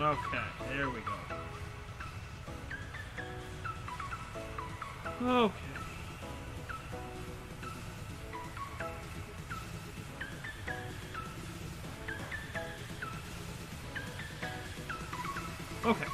Okay, there we go. Okay. Okay.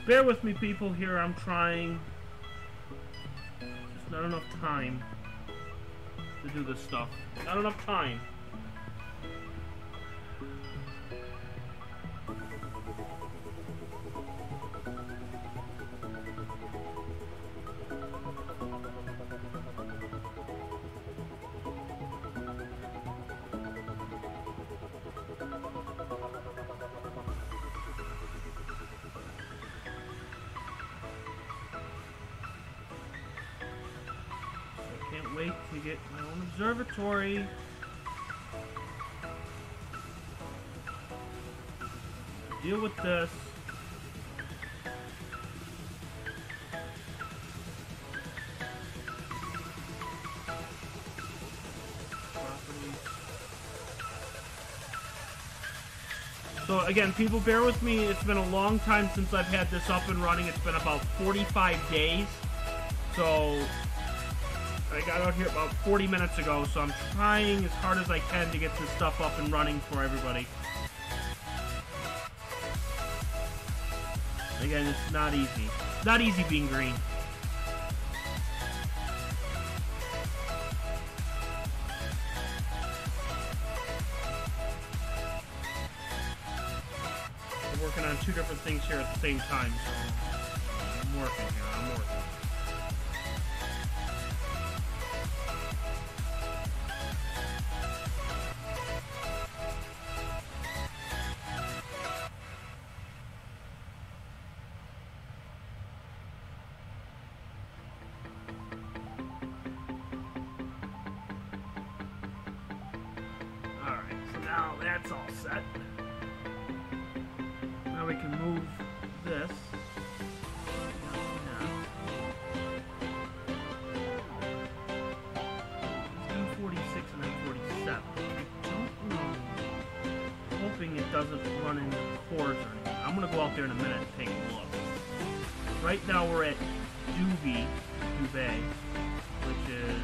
Bear with me, people, here. I'm trying. Just not enough time to do this stuff. Not enough time. Can't wait to get my own observatory. Deal with this. So again, people, bear with me. It's been a long time since I've had this up and running. It's been about 45 days. So I got out here about 40 minutes ago, so I'm trying as hard as I can to get this stuff up and running for everybody. Again, it's not easy. It's not easy being green. I'm working on two different things here at the same time, so I'm working here. I'm working. Now that's all set. Now we can move this. M46 and M47. I don't know. I'm hoping it doesn't run into cores or anything. I'm gonna go out there in a minute and take a look. Right now we're at Dubé, which is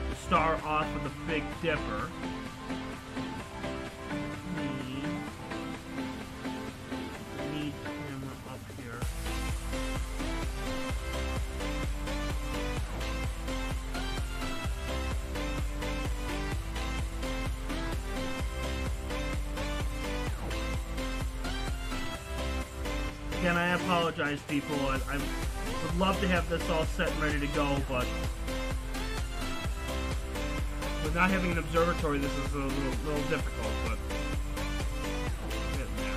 the star off of the Big Dipper. Again, I apologize, people. I would love to have this all set and ready to go, but with not having an observatory, this is a little difficult, but getting there.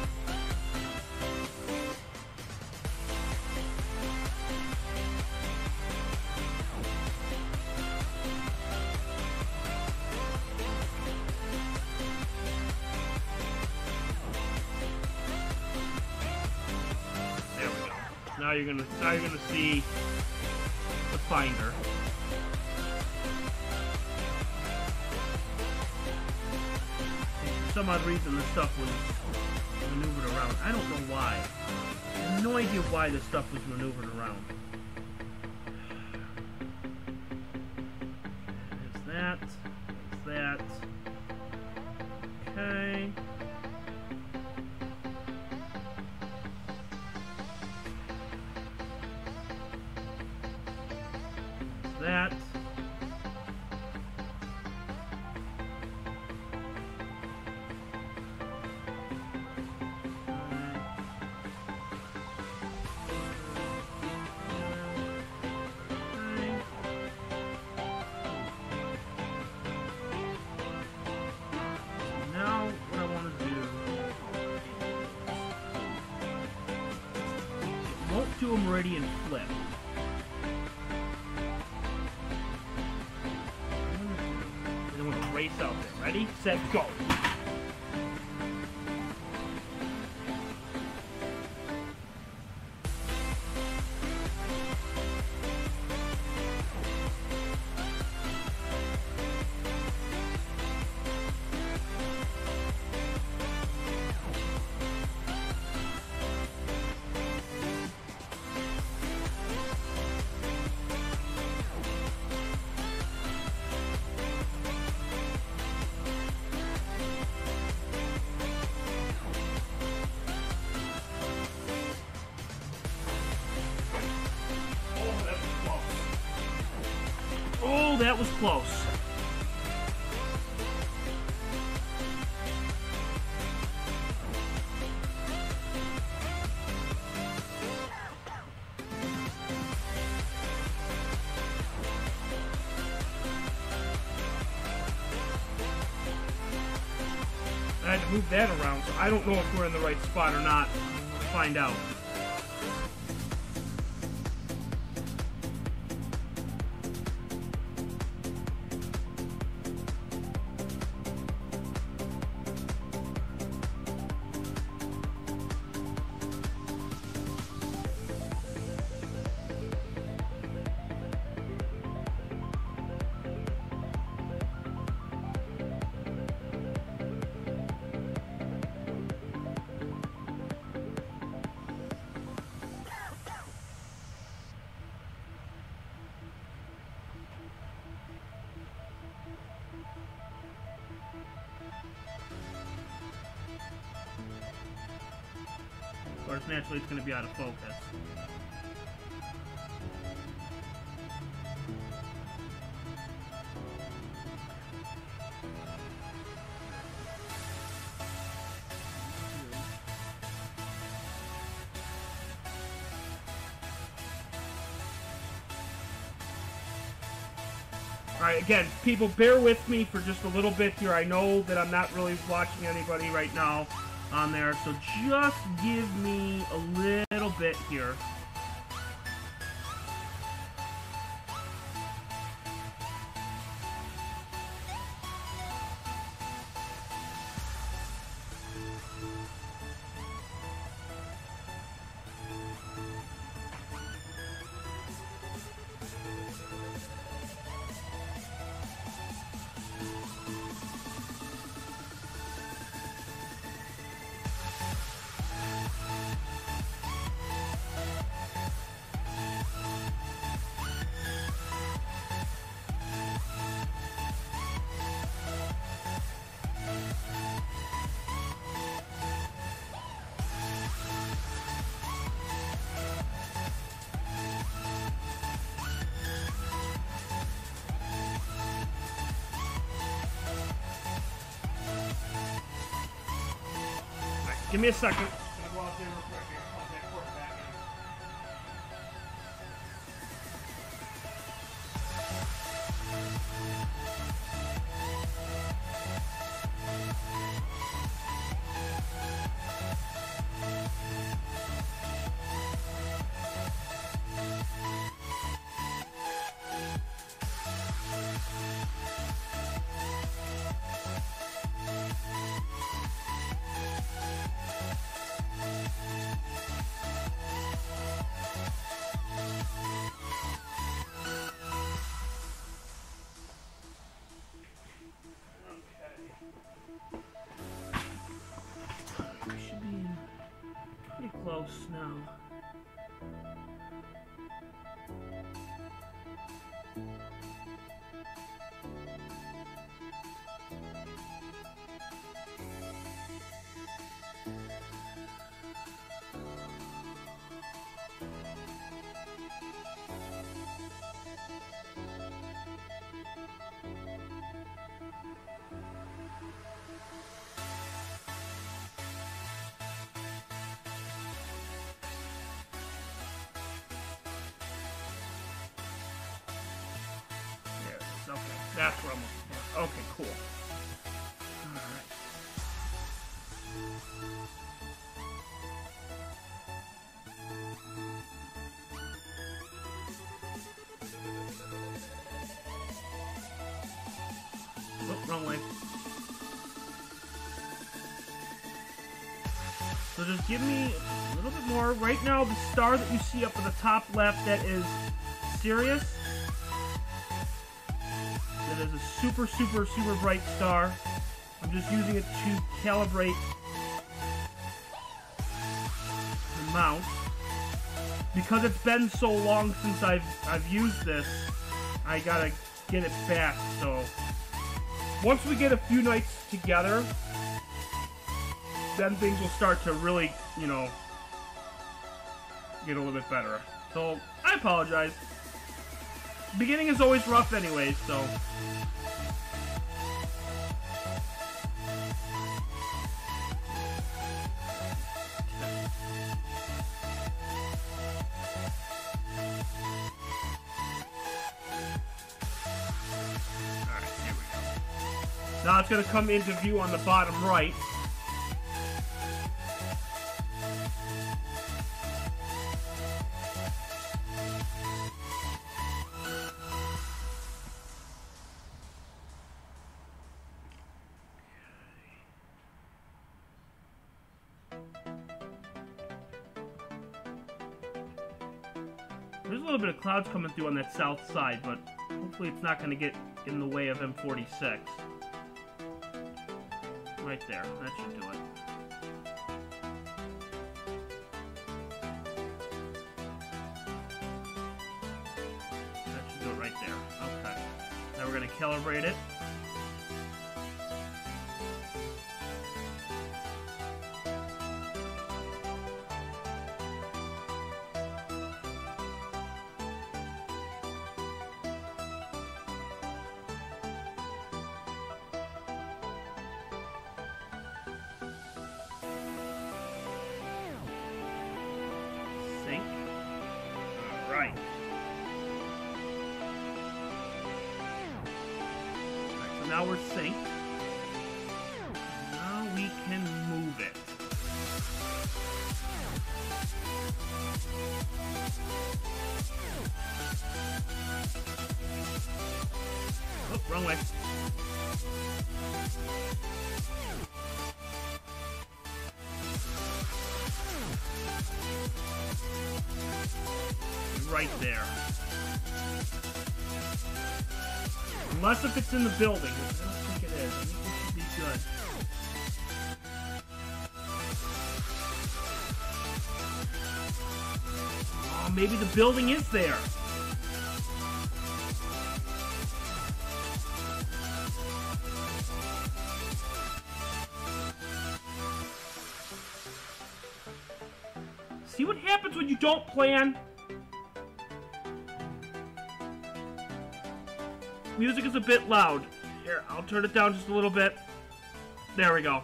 Now you're gonna see the finder. For some odd reason, this stuff was maneuvered around. I don't know why. I have no idea why this stuff was maneuvered around. There's that. There's that. Okay. That. Okay. do a meridian flip. And then we're going to race out there. Ready, set, go. Oh, that was close. I had to move that around, so I don't know if we're in the right spot or not. We'll find out. Of course, naturally it's going to be out of focus. Alright, again, people, bear with me for just a little bit here. I know that I'm not really watching anybody right now on there, so just give me a little bit here. Give me a second. I'm gonna go out there real quick here. I'll get that quarterback should be pretty close now. Okay, that's what I'm looking for. Okay, cool. Alright. wrong way. So just give me a little bit more. Right now, the star that you see up at the top left, that is Sirius. That is a super, super, super bright star. I'm just using it to calibrate the mouse. Because it's been so long since I've used this, I gotta get it back. So once we get a few nights together, then things will start to really, you know, get a little bit better. So I apologize. Beginning is always rough anyways, so. Alright, here we go. Now it's going to come into view on the bottom right. There's a little bit of clouds coming through on that south side, but hopefully it's not going to get in the way of M46. Right there. That should do it. That should do it right there. Okay. Now we're going to calibrate it. Right. So now we're synced. Now we can move it. Oh, wrong way. Right there. Unless if it's in the building, which I don't think it is. I think it should be good. Oh, maybe the building is there. See what happens when you don't plan? Music is a bit loud. Here, I'll turn it down just a little bit. There we go.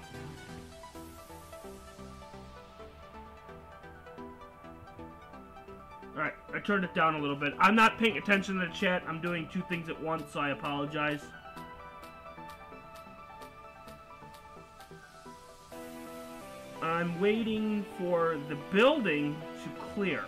Alright, I turned it down a little bit. I'm not paying attention to the chat. I'm doing two things at once, so I apologize. I'm waiting for the building to clear.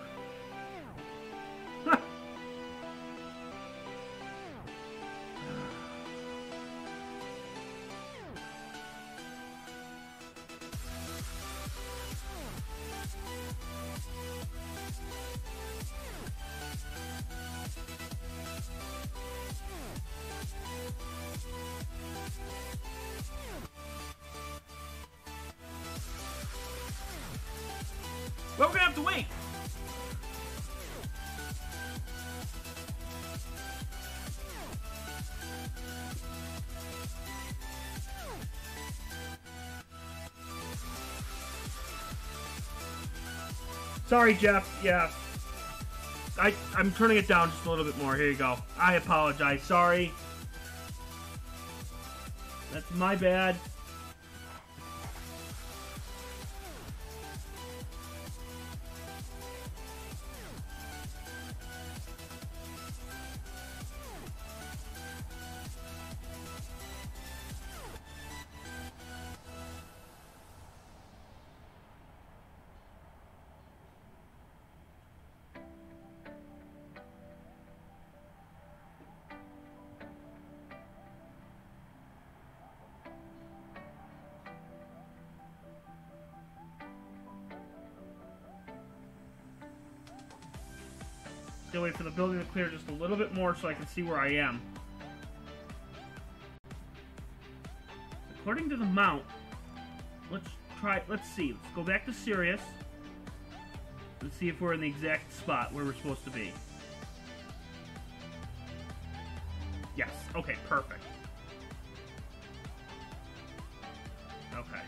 Well, we're gonna have to wait. Sorry, Jeff. Yeah. I'm turning it down just a little bit more. Here you go. I apologize. Sorry. That's my bad. Still wait for the building to clear just a little bit more so I can see where I am. According to the mount, let's see. Let's go back to Sirius. Let's see if we're in the exact spot where we're supposed to be. Yes. Okay, perfect. Okay.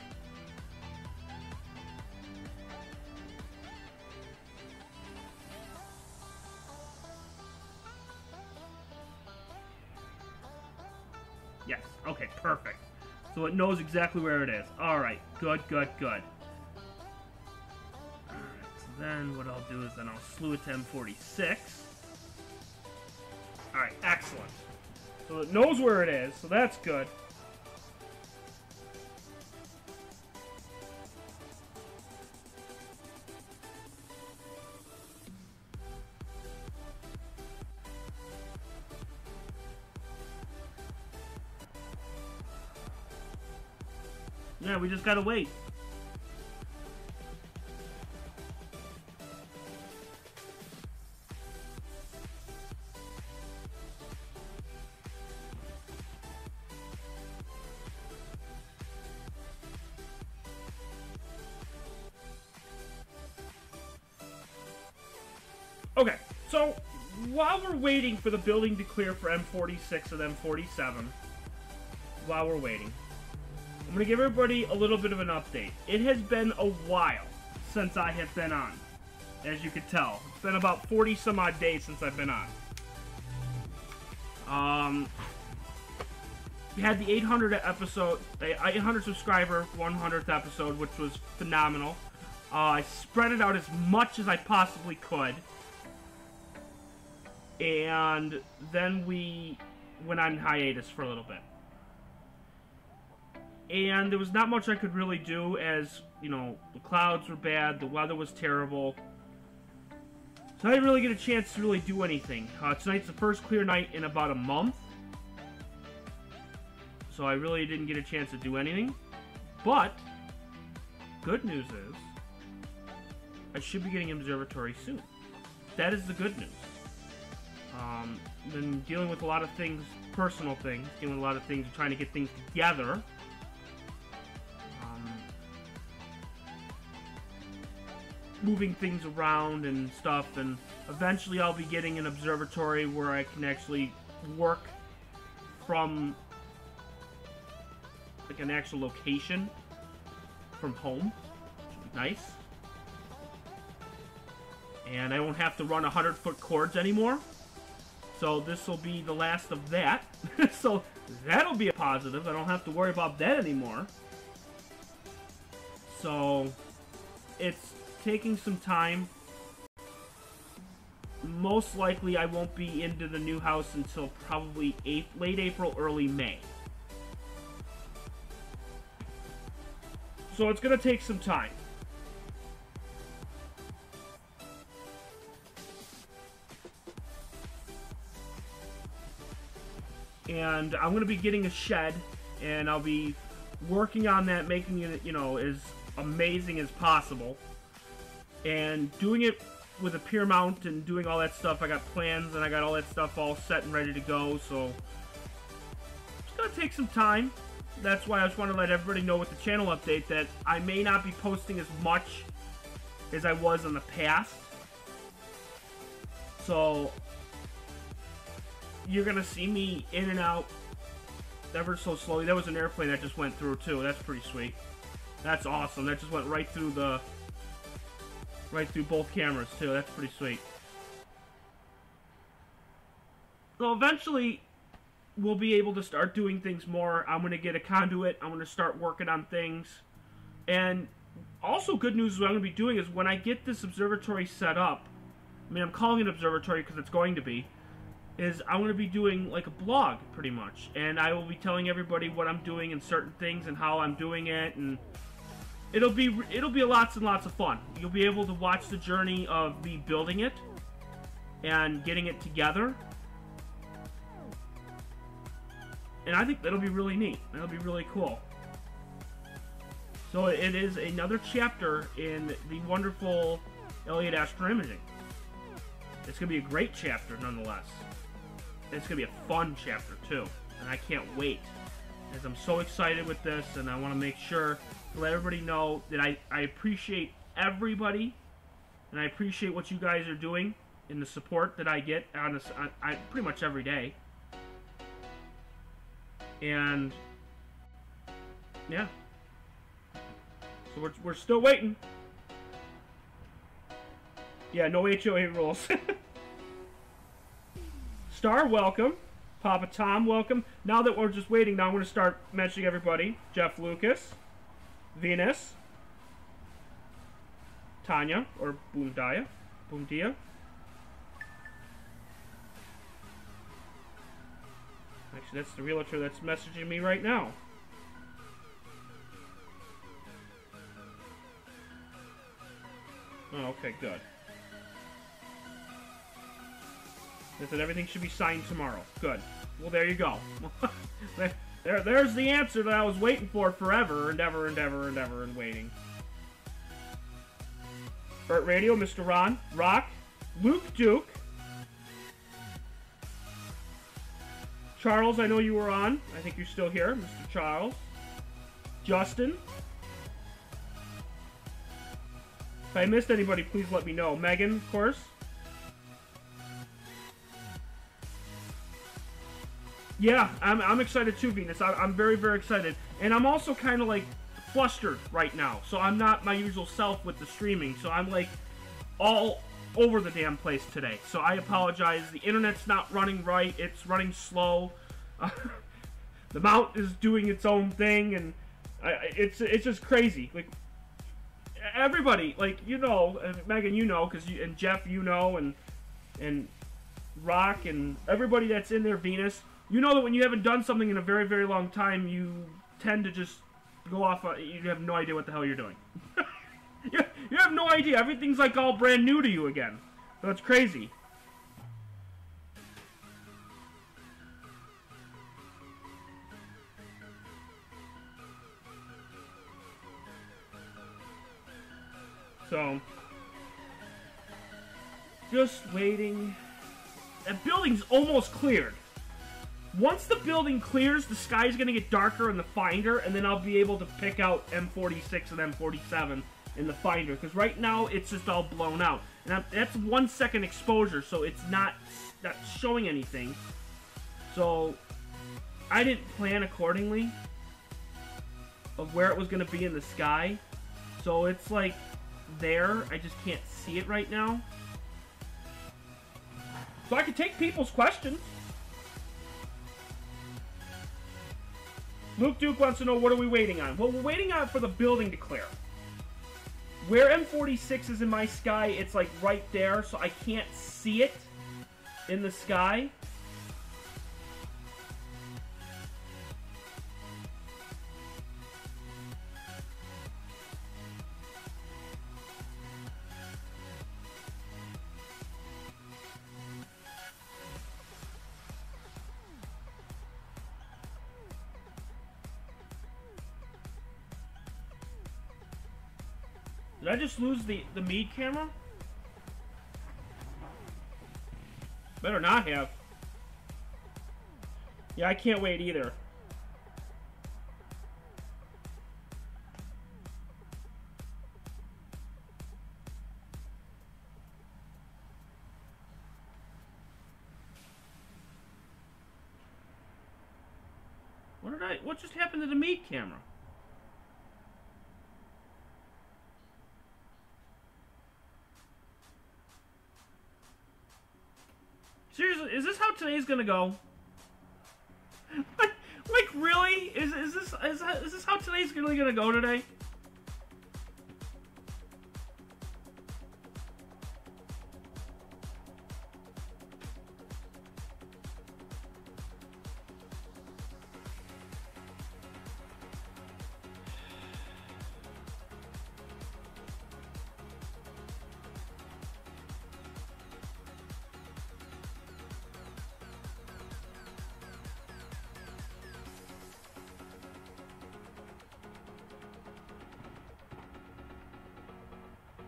Yes. Okay, perfect. So it knows exactly where it is. Alright, good, good, good. Alright, so then what I'll do is then I'll slew it to M46. Alright, excellent. So it knows where it is, so that's good. Yeah, we just gotta wait. Okay, so while we're waiting for the building to clear for M46 and M47, while we're waiting, I'm going to give everybody a little bit of an update. It has been a while since I have been on, as you can tell. It's been about 40 some odd days since I've been on. We had the 800 episode, the 800 subscriber 100th episode, which was phenomenal. I spread it out as much as I possibly could. And then we went on hiatus for a little bit. And there was not much I could really do as, you know, the clouds were bad, the weather was terrible. So I didn't really get a chance to really do anything. Tonight's the first clear night in about a month. So I really didn't get a chance to do anything. But, good news is, I should be getting an observatory soon. That is the good news. Been dealing with a lot of things, personal things, dealing with a lot of things, trying to get things together. Moving things around and stuff, and eventually I'll be getting an observatory where I can actually work from like an actual location from home, which would be nice. And I won't have to run 100-foot cords anymore. So this will be the last of that. So that'll be a positive. I don't have to worry about that anymore. So it's taking some time. Most likely I won't be into the new house until probably late April, early May. So it's going to take some time. And I'm going to be getting a shed, and I'll be working on that, making it, you know, as amazing as possible. And doing it with a pier mount and doing all that stuff. I got plans and I got all that stuff all set and ready to go, so it's going to take some time. That's why I just want to let everybody know with the channel update that I may not be posting as much as I was in the past. So you're going to see me in and out ever so slowly. There was an airplane that just went through too. That's pretty sweet. That's awesome. That just went right through both cameras too. That's pretty sweet. So eventually we'll be able to start doing things more. I'm going to get a conduit. I'm going to start working on things. And also good news is what I'm going to be doing is when I get this observatory set up, I mean, I'm calling it observatory because it's going to be, is I'm going to be doing like a blog pretty much. And I will be telling everybody what I'm doing and certain things and how I'm doing it, and it'll be lots and lots of fun. You'll be able to watch the journey of me building it and getting it together. And I think that'll be really neat. That'll be really cool. So it is another chapter in the wonderful Elliott Astro-Imaging. It's going to be a great chapter, nonetheless. It's going to be a fun chapter, too. And I can't wait. As I'm so excited with this, and I want to make sure to let everybody know that I appreciate everybody, and I appreciate what you guys are doing and the support that I get on pretty much every day. And, yeah. So we're still waiting. Yeah, no HOA rules. Star, welcome. Papa Tom, welcome. Now that we're just waiting, now I'm going to start mentioning everybody. Jeff Lucas, Venus, Tanya, or Boomdia. Actually, that's the realtor that's messaging me right now. Oh, okay, good. They said everything should be signed tomorrow. Good. Well, there you go. There's the answer that I was waiting for forever and ever and ever and ever and waiting. Burt Radio, Mr. Ron, Rock, Luke Duke, Charles, I know you were on. I think you're still here, Mr. Charles. Justin. If I missed anybody, please let me know. Megan, of course. Yeah, I'm excited too, Venus. I'm very, very excited. And I'm also kind of like flustered right now. So I'm not my usual self with the streaming. So I'm like all over the damn place today. So I apologize. The internet's not running right. It's running slow. The mount is doing its own thing. And it's just crazy. Like, everybody, like, you know, and Megan, you know, and Jeff, you know, and Rock, and everybody that's in there, Venus. You know that when you haven't done something in a very, very long time, you tend to just go off, you have no idea what the hell you're doing. You have no idea. Everything's like all brand new to you again. So it's crazy. So, just waiting. That building's almost cleared. Once the building clears, the sky's going to get darker in the Finder, and then I'll be able to pick out M46 and M47 in the Finder, because right now it's just all blown out. And that's 1 second exposure, so it's not showing anything. So I didn't plan accordingly of where it was going to be in the sky. So it's like there, I just can't see it right now. So I can take people's questions. Luke Duke wants to know, what are we waiting on? Well, we're waiting on for the building to clear. Where M46 is in my sky, it's like right there, so I can't see it in the sky. Did I just lose the Meade camera? Better not have. Yeah, I can't wait either. What just happened to the Meade camera? Seriously, is this how today's gonna go? like really? Is this how today's really gonna go today?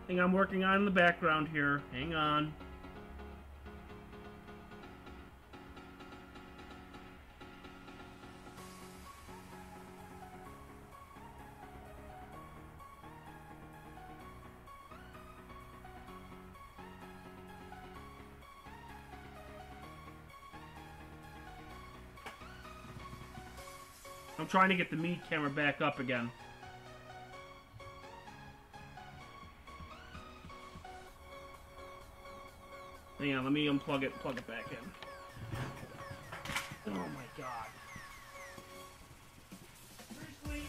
Thing I'm working on in the background here. Hang on. I'm trying to get the meat camera back up again. Hang on, let me unplug it and plug it back in. Oh my god. Seriously?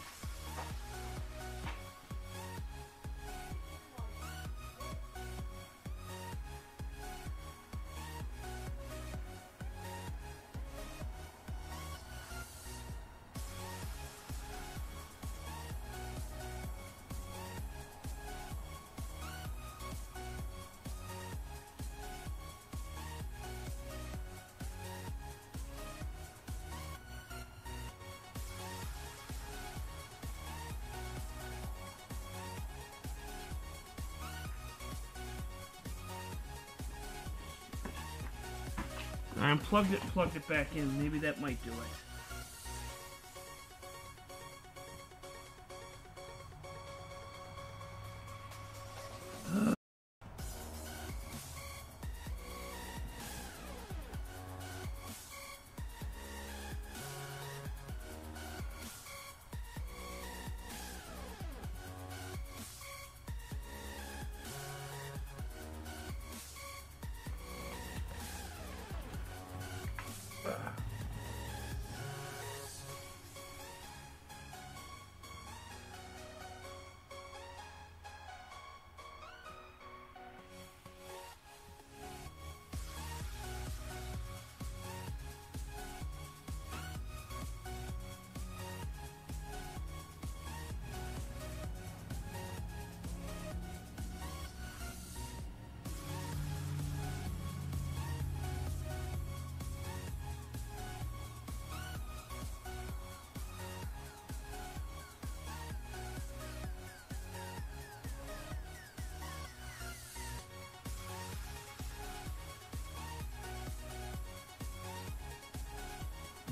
I unplugged it and plugged it back in. Maybe that might do it.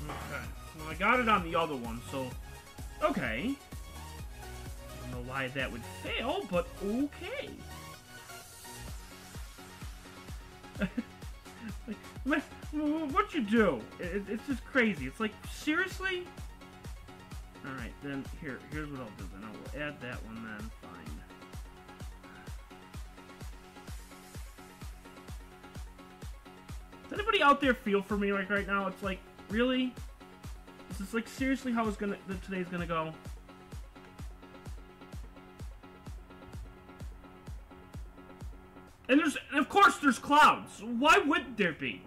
Okay. Well, I got it on the other one, so... Okay. I don't know why that would fail, but okay. Like, what'd you do? It's just crazy. It's like, seriously? Alright, then, here's what I'll do then. I will add that one then. Fine. Does anybody out there feel for me like right now? It's like, really? Is this like seriously how today's gonna go? And of course there's clouds. Why wouldn't there be?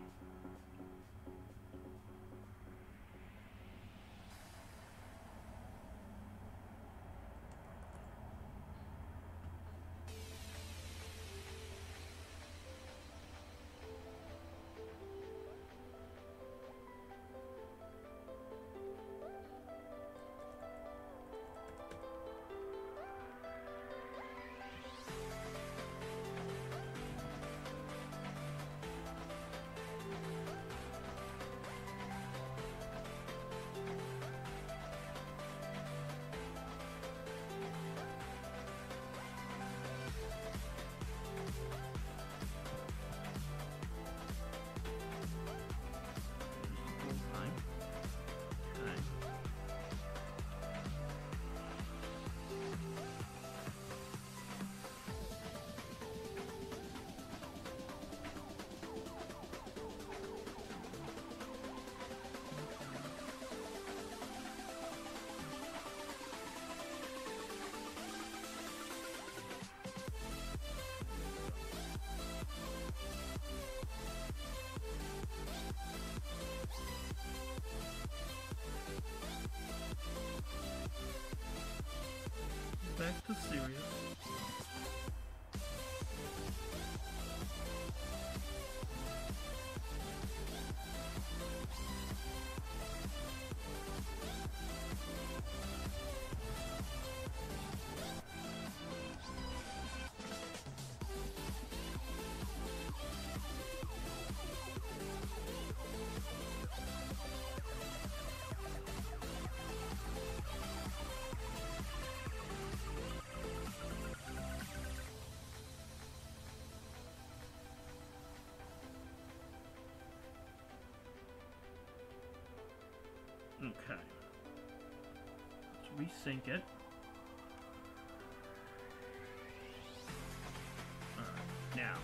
Back to serious. Okay. resync it. Alright, now.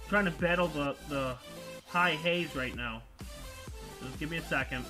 Trying to battle the high haze right now. Just give me a second.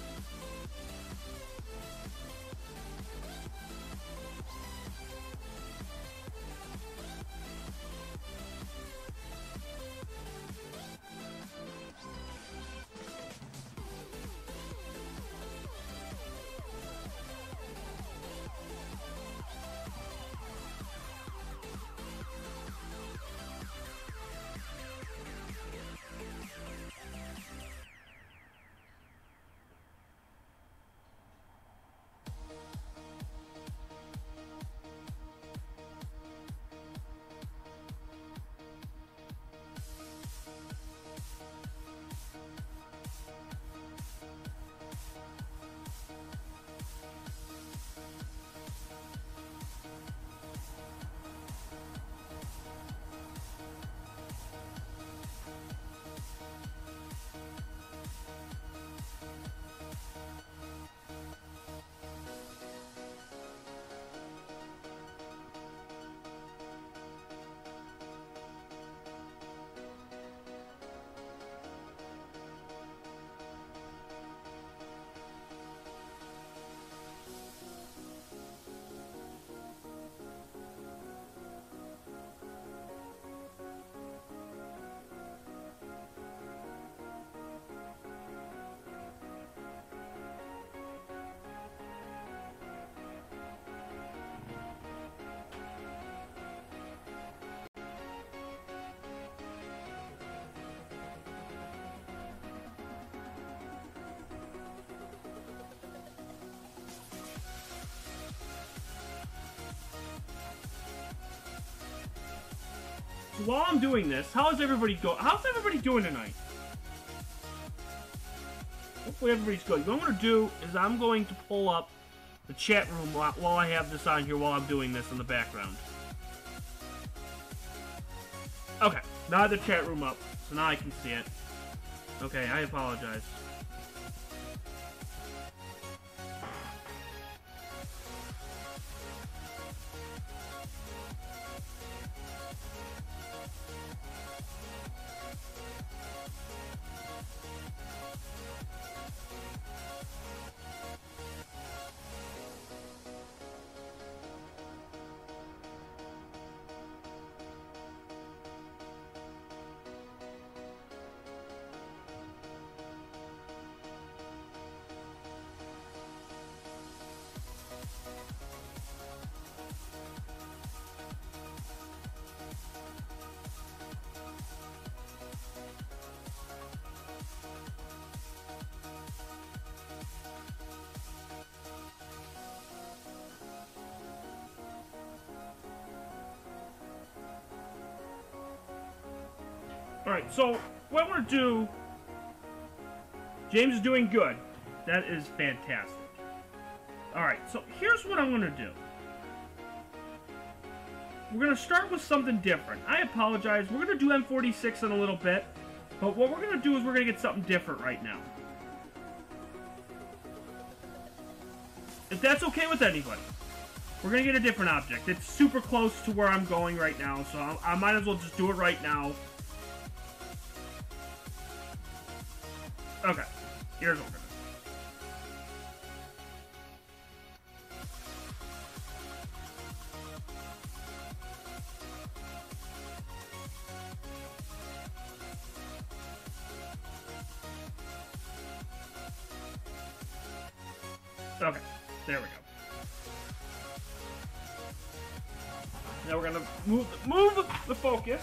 While I'm doing this, how's everybody doing tonight? Hopefully everybody's good. What I'm going to do is I'm going to pull up the chat room while I have this on here while I'm doing this in the background. Okay, now I have the chat room up, so now I can see it. Okay, I apologize. Alright, so what we're do... James is doing good. That is fantastic. Alright, so here's what I'm going to do. We're going to start with something different. I apologize. We're going to do M46 in a little bit. But what we're going to do is we're going to get something different right now. If that's okay with anybody. We're going to get a different object. It's super close to where I'm going right now, so I might as well just do it right now. Okay, here's what we're going to do. Okay, there we go. Now we're gonna move the focus.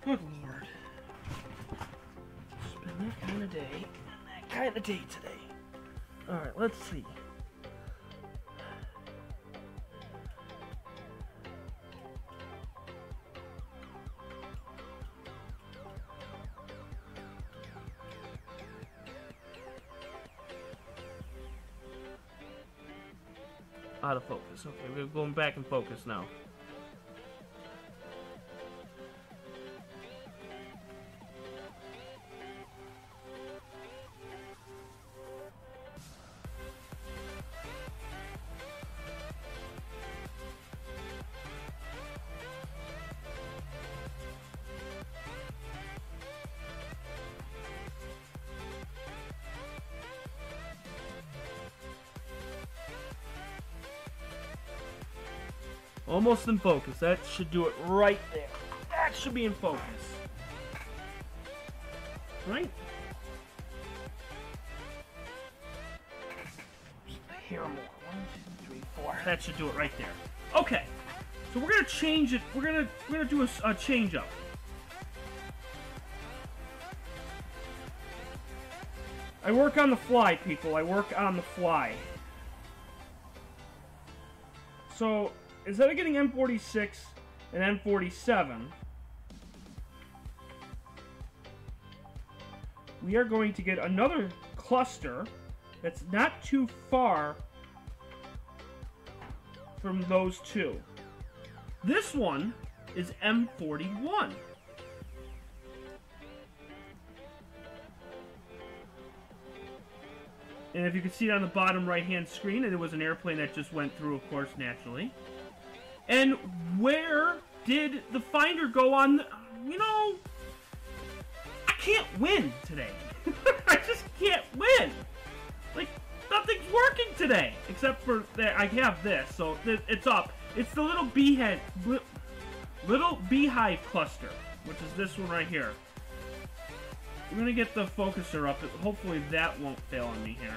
Good Lord. It's been that kind of day, and that kind of day today. Alright, let's see. Out of focus. Okay, we're going back in focus now. Almost in focus. That should do it right there. That should be in focus. Right? Here more. 1, 2, 3, 4. That should do it right there. Okay. So we're gonna change it. We're gonna do a change up. I work on the fly, people. I work on the fly. So instead of getting M46 and M47, we are going to get another cluster that's not too far from those two. This one is M41. And if you can see it on the bottom right-hand screen, and it was an airplane that just went through, of course, naturally. And where did the finder go on the, you know, I can't win today. I just can't win. Like, nothing's working today. Except for that I have this, so it's up. It's the little beehive cluster, which is this one right here. We're gonna get the focuser up. Hopefully that won't fail on me here.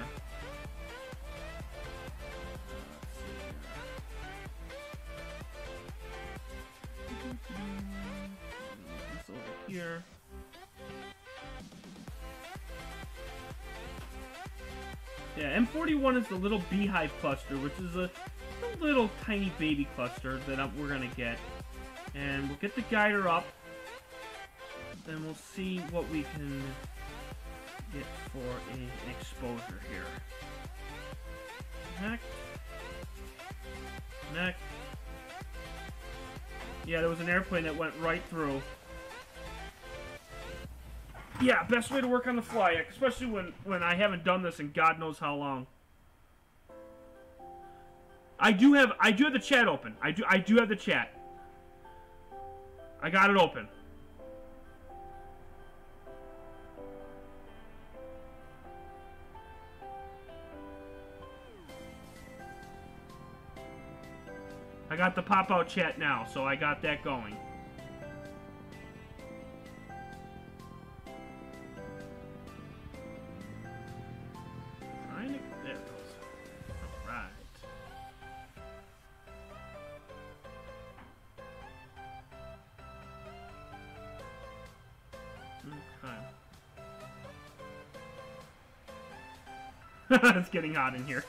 This over here. Yeah, M41 is the little beehive cluster, which is a little tiny baby cluster that we're gonna get. And we'll get the guider up. Then we'll see what we can get for an exposure here. Connect. Connect. Yeah, there was an airplane that went right through. Yeah, best way to work on the fly, especially when I haven't done this in God knows how long. I do have the chat open. I do have the chat. I got it open. I got the pop-out chat now, so I got that going. There it goes. Alright. Okay. It's getting hot in here.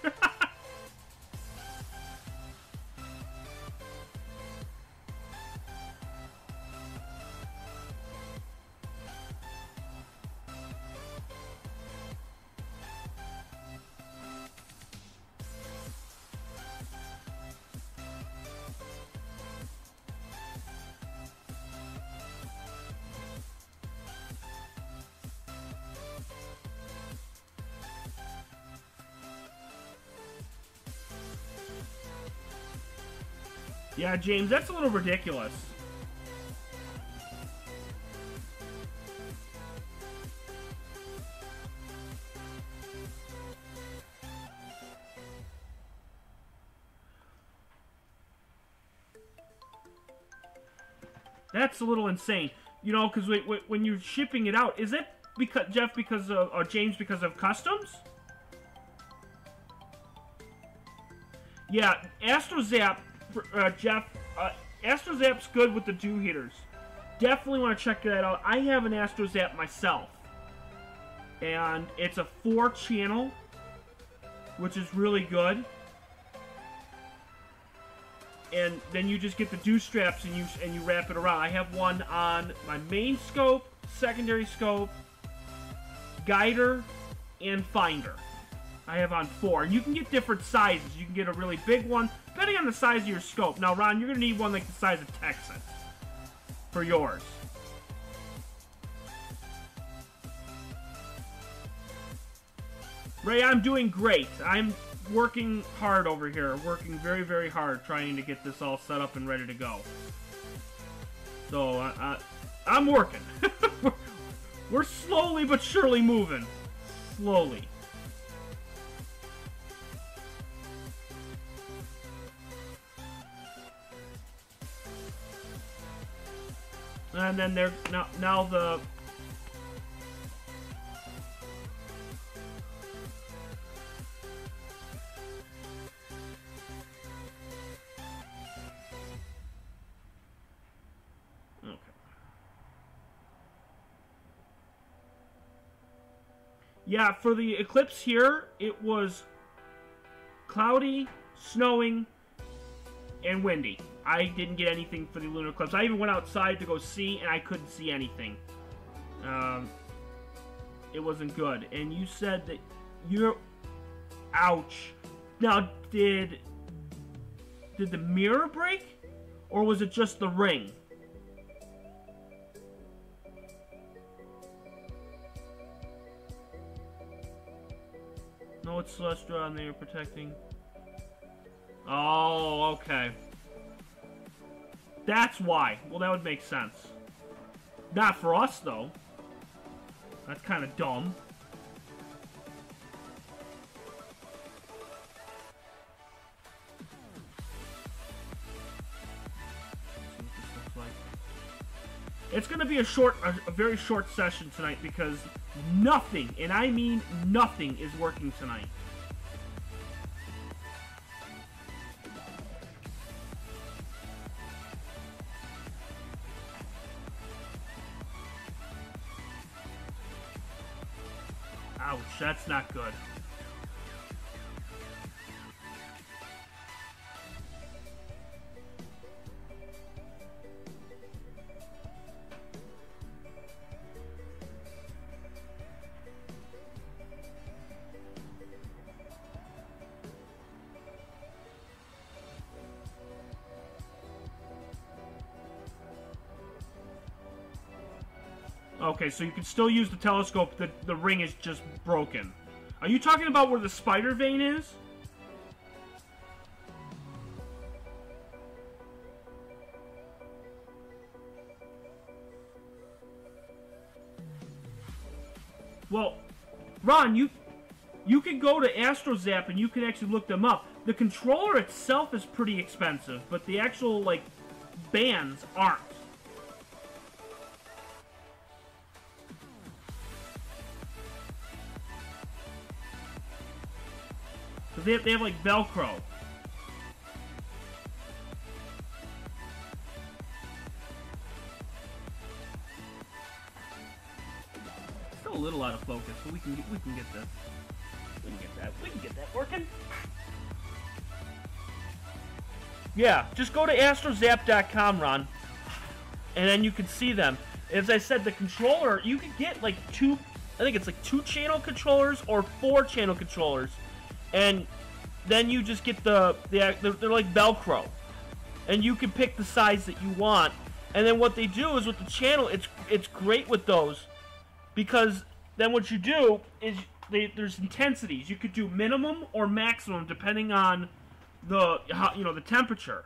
Yeah, James, that's a little ridiculous. That's a little insane. You know, because when you're shipping it out, is it because, Jeff, because of, or James, because of customs? Yeah, AstroZap, Jeff, AstroZap's good with the dew heaters. Definitely want to check that out. I have an AstroZap myself. And it's a 4-channel, which is really good. And then you just get the dew straps and you wrap it around. I have one on my main scope, secondary scope, guider, and finder. I have on 4. And you can get different sizes. You can get a really big one, depending on the size of your scope. Now, Ron, you're going to need one like the size of Texas for yours. Ray, I'm doing great. I'm working hard over here. Working very, very hard trying to get this all set up and ready to go. So, I'm working. We're slowly but surely moving. Slowly. And then they're now the okay. Yeah, for the eclipse here, it was cloudy, snowing, and windy. I didn't get anything for the lunar eclipse. I even went outside to go see, and I couldn't see anything. It wasn't good. And you said that you're... Ouch. Now, did the mirror break? Or was it just the ring? No, it's Celestia on there protecting. Oh, okay. That's why. Well, that would make sense. Not for us, though. That's kind of dumb. It's going to be a very short session tonight because nothing, and I mean nothing, is working tonight. Ouch, that's not good. Okay, so you can still use the telescope, the ring is just broken. Are you talking about where the spider vein is? Well, Ron, you can go to AstroZap and you can actually look them up. The controller itself is pretty expensive, but the actual, like, bands aren't. They have like Velcro. a little out of focus, but we can get this. We can get that working. Yeah, just go to astrozap.com, Ron, and then you can see them. As I said, the controller, you can get like two, I think it's like 2-channel controllers or 4-channel controllers, and then you just get they're like Velcro, and you can pick the size that you want. And then what they do is with the channel, it's great with those, because then what you do is there's intensities. You could do minimum or maximum depending on the temperature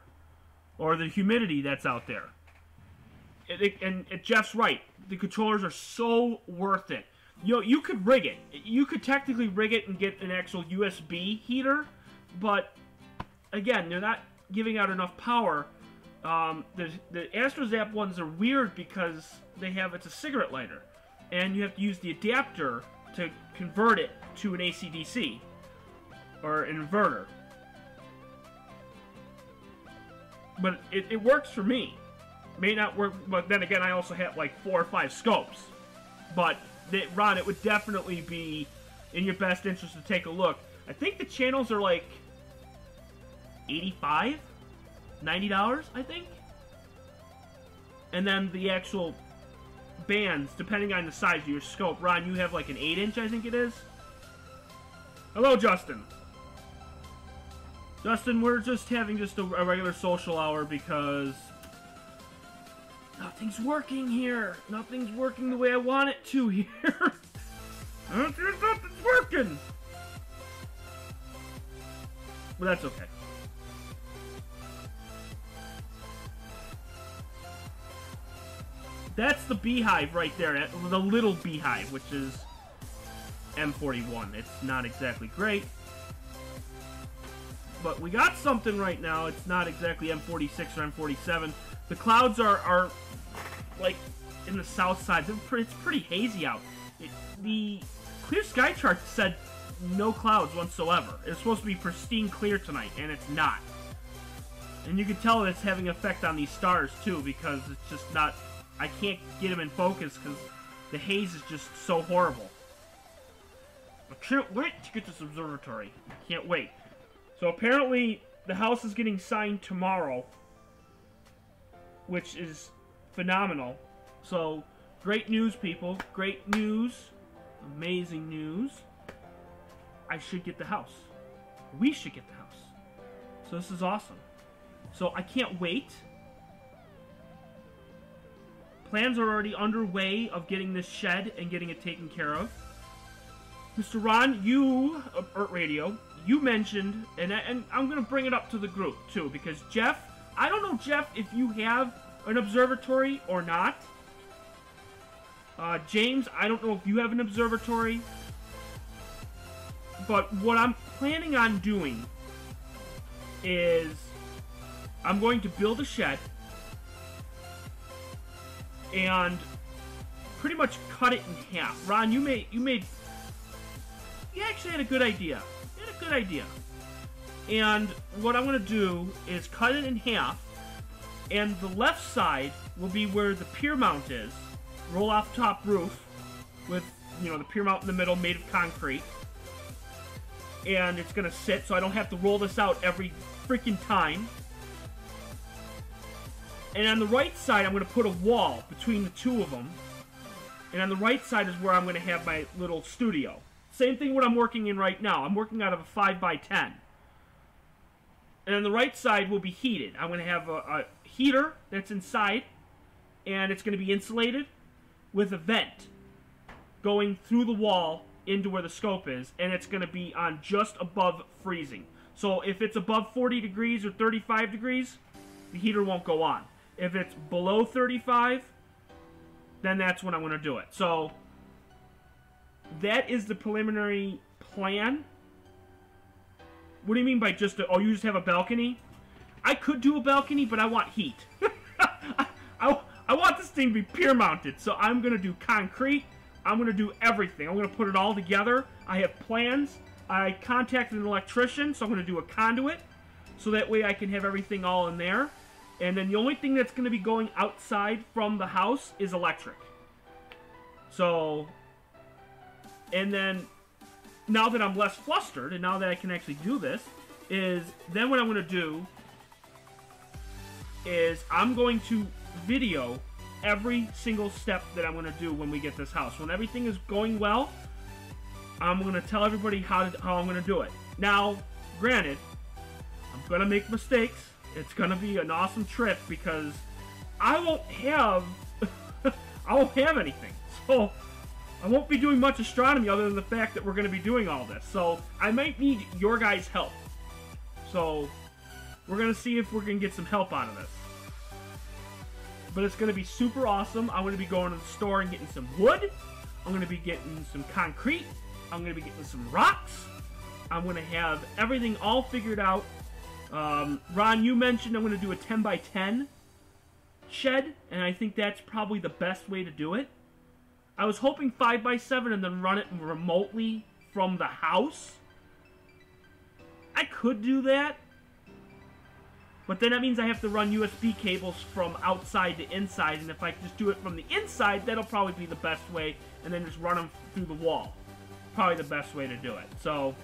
or the humidity that's out there. And Jeff's right. The controllers are so worth it. You could rig it. You could technically rig it and get an actual USB heater, but again, they're not giving out enough power. The AstroZap ones are weird because it's a cigarette lighter, and you have to use the adapter to convert it to an AC/DC or an inverter. But it works for me. May not work, but then again, I also have like 4 or 5 scopes. But Ron, it would definitely be in your best interest to take a look. I think the channels are like $85, $90, I think. And then the actual bands, depending on the size of your scope. Ron, you have like an 8-inch, I think it is. Hello, Justin. Justin, we're just having a regular social hour because nothing's working here. Nothing's working the way I want it to here. Nothing's working. But that's okay. That's the beehive right there. The little beehive, which is M41. It's not exactly great. But we got something right now. It's not exactly M46 or M47. The clouds are like in the south side. It's pretty hazy out. The clear sky chart said no clouds whatsoever. It's supposed to be pristine clear tonight, and it's not. And you can tell it's having an effect on these stars too, because it's just not. I can't get them in focus because the haze is just so horrible. I can't wait to get this observatory. I can't wait. So apparently the house is getting signed tomorrow, which is phenomenal. So great news, people. Great news. Amazing news. I should get the house. We should get the house. So this is awesome. So I can't wait. Plans are already underway of getting this shed and getting it taken care of. Mr. Ron, you, Earth Radio, you mentioned, and I'm going to bring it up to the group, too, because Jeff, I don't know, Jeff, if you have an observatory or not. James, I don't know if you have an observatory. But what I'm planning on doing is I'm going to build a shed and pretty much cut it in half. Ron, you actually had a good idea. You had a good idea. And what I'm going to do is cut it in half, and the left side will be where the pier mount is. Roll off top roof with, the pier mount in the middle made of concrete. And it's going to sit, so I don't have to roll this out every freaking time. And on the right side, I'm going to put a wall between the two of them. And on the right side is where I'm going to have my little studio. Same thing what I'm working in right now. I'm working out of a 5x10. And on the right side will be heated. I'm going to have a heater that's inside. And it's going to be insulated with a vent going through the wall into where the scope is. And it's going to be on just above freezing. So if it's above 40 degrees or 35 degrees, the heater won't go on. If it's below 35, then that's when I'm going to do it. So that is the preliminary plan. What do you mean by you just have a balcony? I could do a balcony, but I want heat. I want this thing to be pier mounted, so I'm going to do concrete. I'm going to do everything. I'm going to put it all together. I have plans. I contacted an electrician, so I'm going to do a conduit, so that way I can have everything all in there. And then the only thing that's going to be going outside from the house is electric. So And then, now that I'm less flustered, and now that I can actually do this, is then what I'm going to do is I'm going to video every single step that I'm going to do when we get this house. When everything is going well, I'm going to tell everybody how I'm going to do it. Now, granted, I'm going to make mistakes. It's going to be an awesome trip because I won't have I won't have anything. So I won't be doing much astronomy other than the fact that we're going to be doing all this. So I might need your guys' help. So we're going to see if we're going to get some help out of this. But it's going to be super awesome. I'm going to be going to the store and getting some wood. I'm going to be getting some concrete. I'm going to be getting some rocks. I'm going to have everything all figured out. Ron, you mentioned I'm going to do a 10 by 10 shed, and I think that's probably the best way to do it. I was hoping 5 by 7 and then run it remotely from the house. I could do that, but then that means I have to run USB cables from outside to inside, and if I just do it from the inside, that'll probably be the best way, and then just run them through the wall. Probably the best way to do it. So,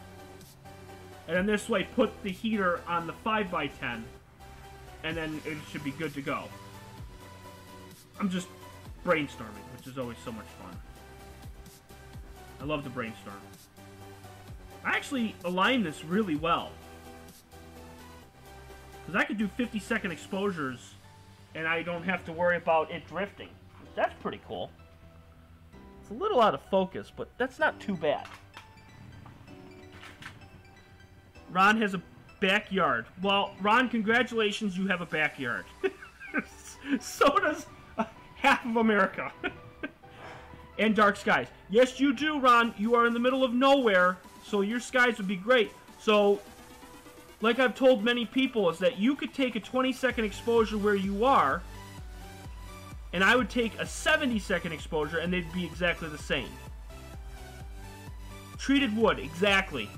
and then this way, put the heater on the 5 by 10, and then it should be good to go. I'm just brainstorming, which is always so much fun. I love to brainstorm. I actually align this really well. Because I could do 50-second exposures, and I don't have to worry about it drifting. That's pretty cool. It's a little out of focus, but that's not too bad. Ron has a backyard. Well, Ron, congratulations, you have a backyard. So does half of America. And dark skies. Yes, you do, Ron. You are in the middle of nowhere, so your skies would be great. So, like I've told many people, is that you could take a 20-second exposure where you are, and I would take a 70-second exposure, and they'd be exactly the same. Treated wood, exactly.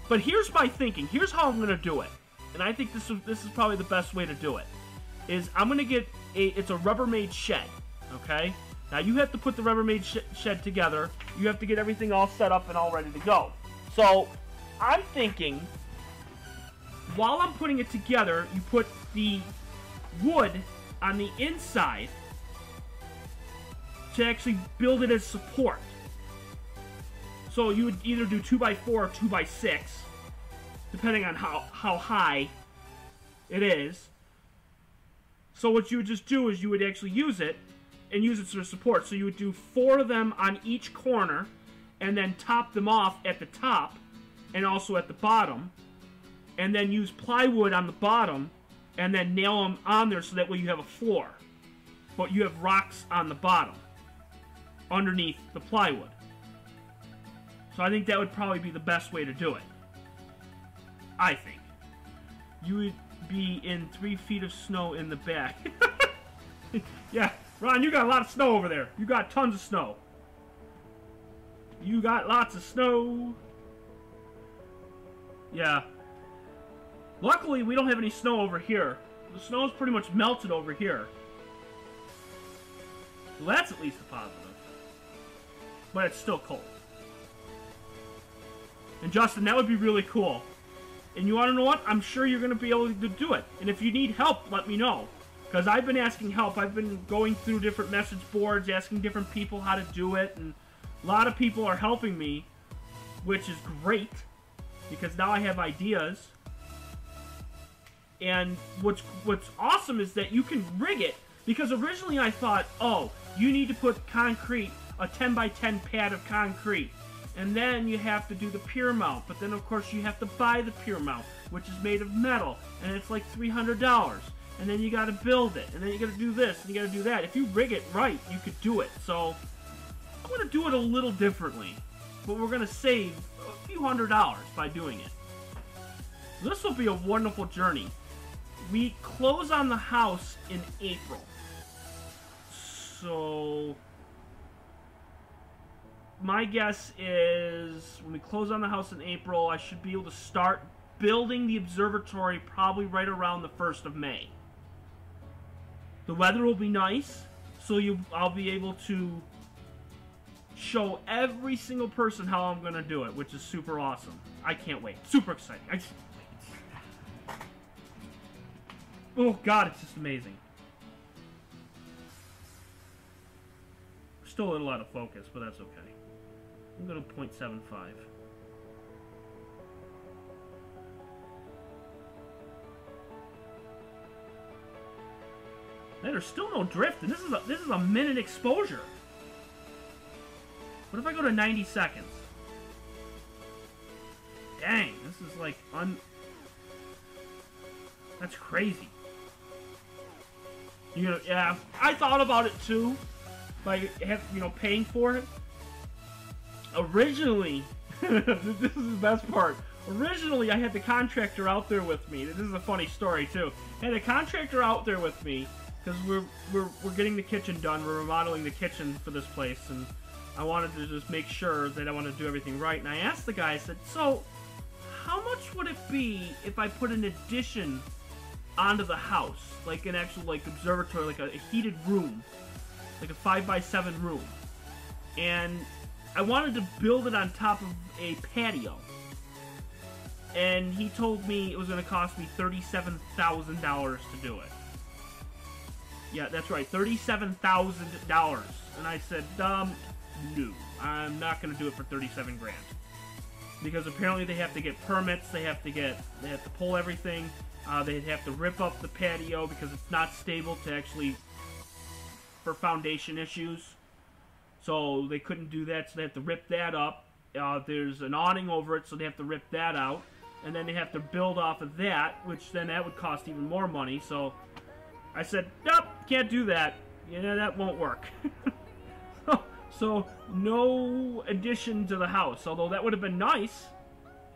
But here's my thinking. Here's how I'm going to do it. And I think this is probably the best way to do it. Is I'm going to get it's a Rubbermaid shed. Okay? Now you have to put the Rubbermaid shed together. You have to get everything all set up and all ready to go. So, I'm thinking, while I'm putting it together, you put the wood on the inside to actually build it as support. So you would either do 2x4 or 2x6, depending on how high it is. So what you would just do is you would actually use it, and use it for support. So you would do 4 of them on each corner, and then top them off at the top, and also at the bottom, and then use plywood on the bottom, and then nail them on there so that way you have a floor. But you have rocks on the bottom, underneath the plywood. So I think that would probably be the best way to do it. I think. You would be in 3 feet of snow in the back. Yeah, Ron, you got a lot of snow over there. You got tons of snow. You got lots of snow. Yeah. Luckily, we don't have any snow over here. The snow's pretty much melted over here. Well, that's at least a positive. But it's still cold. And Justin, that would be really cool. And you want to know what? I'm sure you're going to be able to do it. And if you need help, let me know. Because I've been asking help. I've been going through different message boards, asking different people how to do it. And a lot of people are helping me, which is great. Because now I have ideas. And what's awesome is that you can rig it. Because originally I thought, oh, you need to put concrete, a 10 by 10 pad of concrete. And then you have to do the pier mount. But then, of course, you have to buy the pier mount, which is made of metal. And it's like $300. And then you got to build it. And then you got to do this, and you got to do that. If you rig it right, you could do it. So, I'm going to do it a little differently. But we're going to save a few $100s by doing it. This will be a wonderful journey. We close on the house in April. So, my guess is when we close on the house in April, I should be able to start building the observatory probably right around the 1st of May. The weather will be nice, so I'll be able to show every single person how I'm going to do it, which is super awesome. I can't wait. Super exciting. I just... Oh, God, it's just amazing. Still a little out of focus, but that's okay. I'm going to 0.75. Hey, there's still no drift, and this is a minute exposure. What if I go to 90 seconds? Dang, this is like that's crazy. You know, yeah, I thought about it too. Like, paying for it. Originally, this is the best part. Originally, I had the contractor out there with me. This is a funny story too. I had a contractor out there with me because we're getting the kitchen done. We're remodeling the kitchen for this place, and I wanted to just make sure that I wanted to do everything right. And I asked the guy, I said, so how much would it be if I put an addition onto the house? Like an actual, like, observatory, like a heated room. Like a 5x7 room. And I wanted to build it on top of a patio. And he told me it was going to cost me $37,000 to do it. Yeah, that's right, $37,000. And I said, no, I'm not going to do it for 37 grand. Because apparently they have to get permits, they have to pull everything, they'd have to rip up the patio because it's not stable to actually, for foundation issues. So they couldn't do that, so they have to rip that up. There's an awning over it, so they have to rip that out. And then they have to build off of that, which then that would cost even more money. So I said, nope, can't do that. Yeah, that won't work. So no addition to the house, although that would have been nice.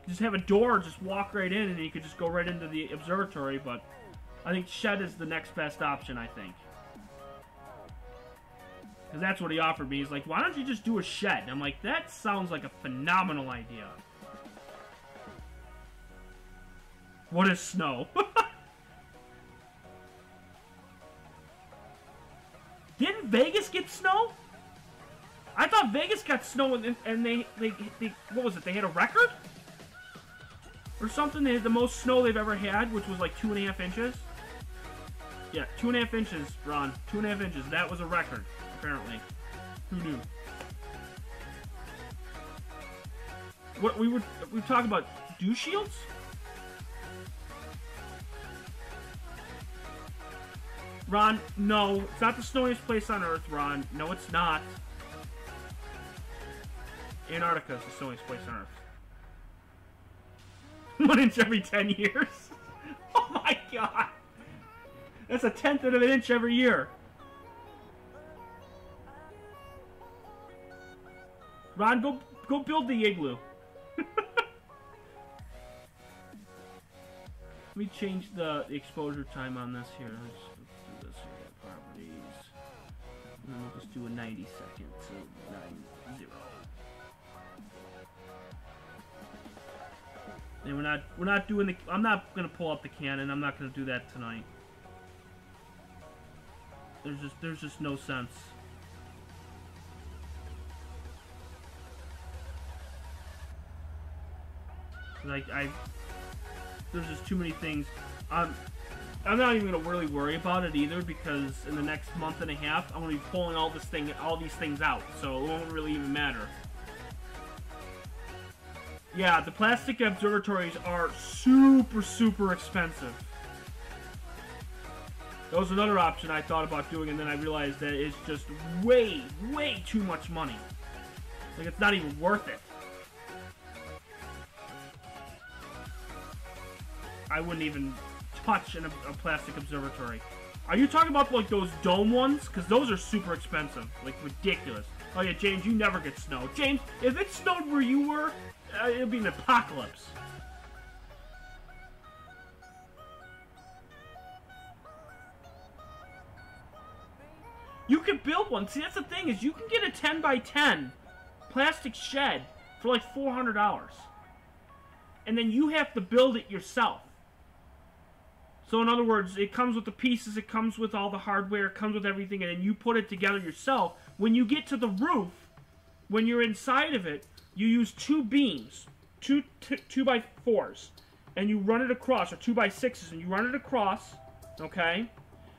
Just have a door, just walk right in, and you could just go right into the observatory, but I think shed is the next best option, I think. Because that's what he offered me. He's like, why don't you just do a shed? I'm like, that sounds like a phenomenal idea. What is snow? Didn't Vegas get snow? I thought Vegas got snow and they what was it? They had a record? Or something? They had the most snow they've ever had, which was like 2.5 inches. Yeah, 2.5 inches, Ron. 2.5 inches. That was a record, apparently. Who knew? What we talking about? Dew shields? Ron, no, it's not the snowiest place on Earth, Ron. No, it's not. Antarctica is the snowiest place on Earth. 1 inch every 10 years? Oh my god! That's 1/10 of an inch every year. Ron, go build the igloo. Let me change the exposure time on this here. Let's do this here. Properties. And then we'll just do a 90 second. So 90. And we're not doing the. I'm not gonna pull up the Canon. I'm not gonna do that tonight. There's just no sense. Like there's just too many things. I'm not even gonna really worry about it either, because in the next month and a half I'm gonna be pulling all these things out, so it won't really even matter. Yeah, the plastic observatories are super expensive. That was another option I thought about doing, and then I realized that it's just way too much money. Like, it's not even worth it. I wouldn't even touch a plastic observatory. Are you talking about, like, those dome ones? Because those are super expensive. Like, ridiculous. Oh yeah, James, you never get snow. James, if it snowed where you were, it'd be an apocalypse. You could build one. See, that's the thing, is you can get a 10 by 10 plastic shed for like $400. And then you have to build it yourself. So in other words, it comes with the pieces, it comes with all the hardware, it comes with everything, and then you put it together yourself. When you get to the roof, when you're inside of it, you use two beams, two 2x4s, and you run it across, or 2x6s, and you run it across, okay?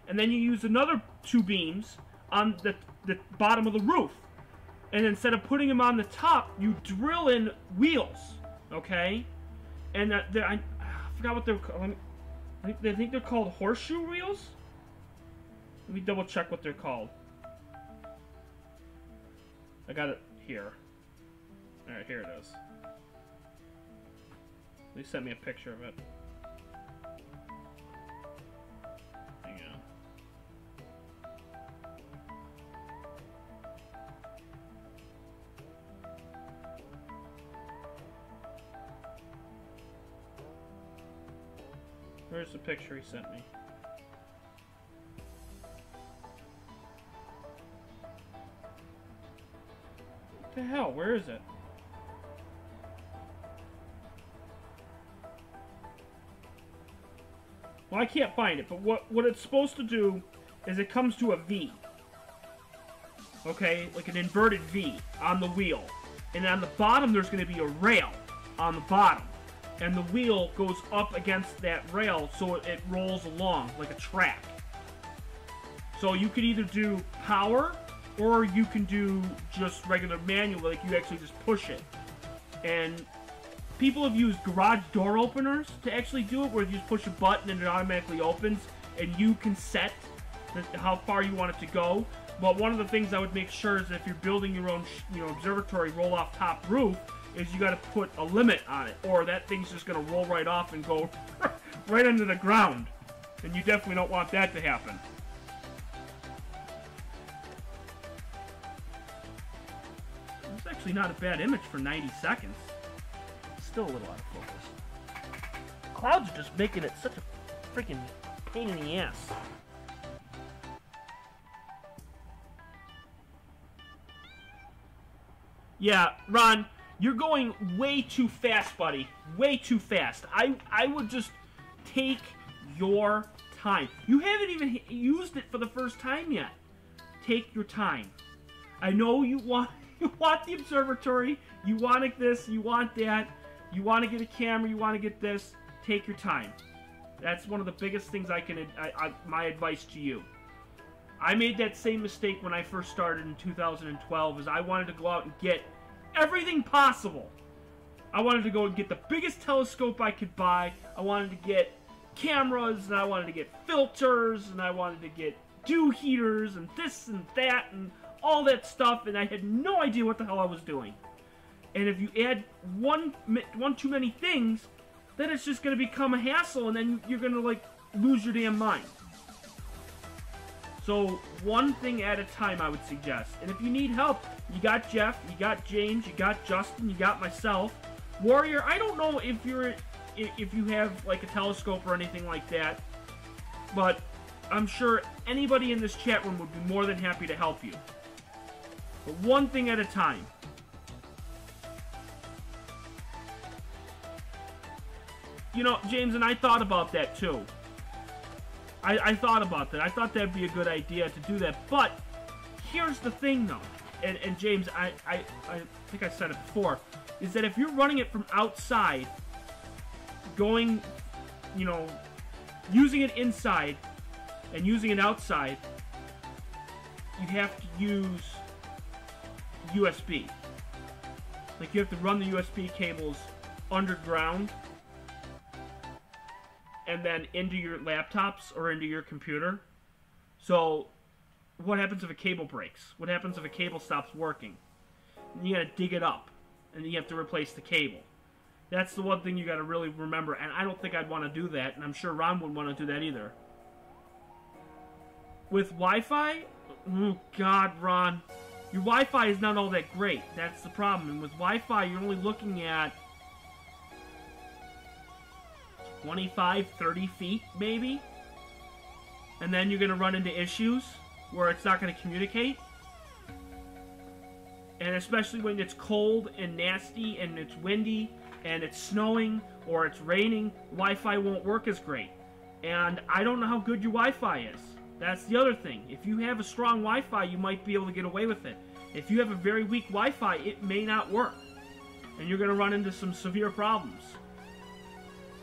And then you use another two beams on the bottom of the roof. And instead of putting them on the top, you drill in wheels, okay? And I forgot what they're called. I think they're called horseshoe wheels? Let me double check what they're called. I got it here. Alright, here it is. They sent me a picture of it. Hang on. Where's the picture he sent me? What the hell? Where is it? Well, I can't find it, but what it's supposed to do is it comes to a V. Okay? Like an inverted V on the wheel. And on the bottom, there's going to be a rail on the bottom. And the wheel goes up against that rail so it rolls along like a track. So you could either do power, or you can do just regular manual, like you actually just push it. And people have used garage door openers to actually do it, where you just push a button and it automatically opens, and you can set how far you want it to go. But one of the things I would make sure is if you're building your own, observatory roll-off top roof, is you got to put a limit on it, or that thing's just going to roll right off and go right into the ground. And you definitely don't want that to happen. It's actually not a bad image for 90 seconds. Still a little out of focus. Clouds are just making it such a freaking pain in the ass. Yeah, Ron, you're going way too fast, buddy. Way too fast. I would just take your time. You haven't even used it for the first time yet. Take your time. I know you want the observatory. You want this. You want that. You want to get a camera. You want to get this. Take your time. That's one of the biggest things my advice to you. I made that same mistake when I first started in 2012, is I wanted to go out and get everything possible. I wanted to go and get the biggest telescope I could buy. I wanted to get cameras, and I wanted to get filters, and I wanted to get dew heaters, and this and that, and all that stuff, and I had no idea what the hell I was doing. And if you add one too many things, then it's just going to become a hassle, and then you're going to, lose your damn mind. So, one thing at a time, I would suggest. And if you need help, you got Jeff, you got James, you got Justin, you got myself. Warrior, I don't know if you have, a telescope or anything like that, but I'm sure anybody in this chat room would be more than happy to help you. But one thing at a time. James, and I thought about that, too. I thought about that. I thought that'd be a good idea to do that. But here's the thing, though. And James, I think I said it before, is that if you're running it from outside, going, using it inside and using it outside, you have to use USB. You have to run the USB cables underground and then into your laptops or into your computer. So, what happens if a cable breaks? What happens if a cable stops working? And you gotta dig it up, and you have to replace the cable. That's the one thing you gotta really remember, and I don't think I'd want to do that, and I'm sure Ron wouldn't want to do that either. With Wi-Fi? Oh, God, Ron. Your Wi-Fi is not all that great. That's the problem. And with Wi-Fi, you're only looking at 25, 30 feet, maybe. And then you're going to run into issues where it's not going to communicate. And especially when it's cold and nasty and it's windy and it's snowing or it's raining, Wi-Fi won't work as great. And I don't know how good your Wi-Fi is. That's the other thing. If you have a strong Wi-Fi, you might be able to get away with it. If you have a very weak Wi-Fi, it may not work. And you're going to run into some severe problems.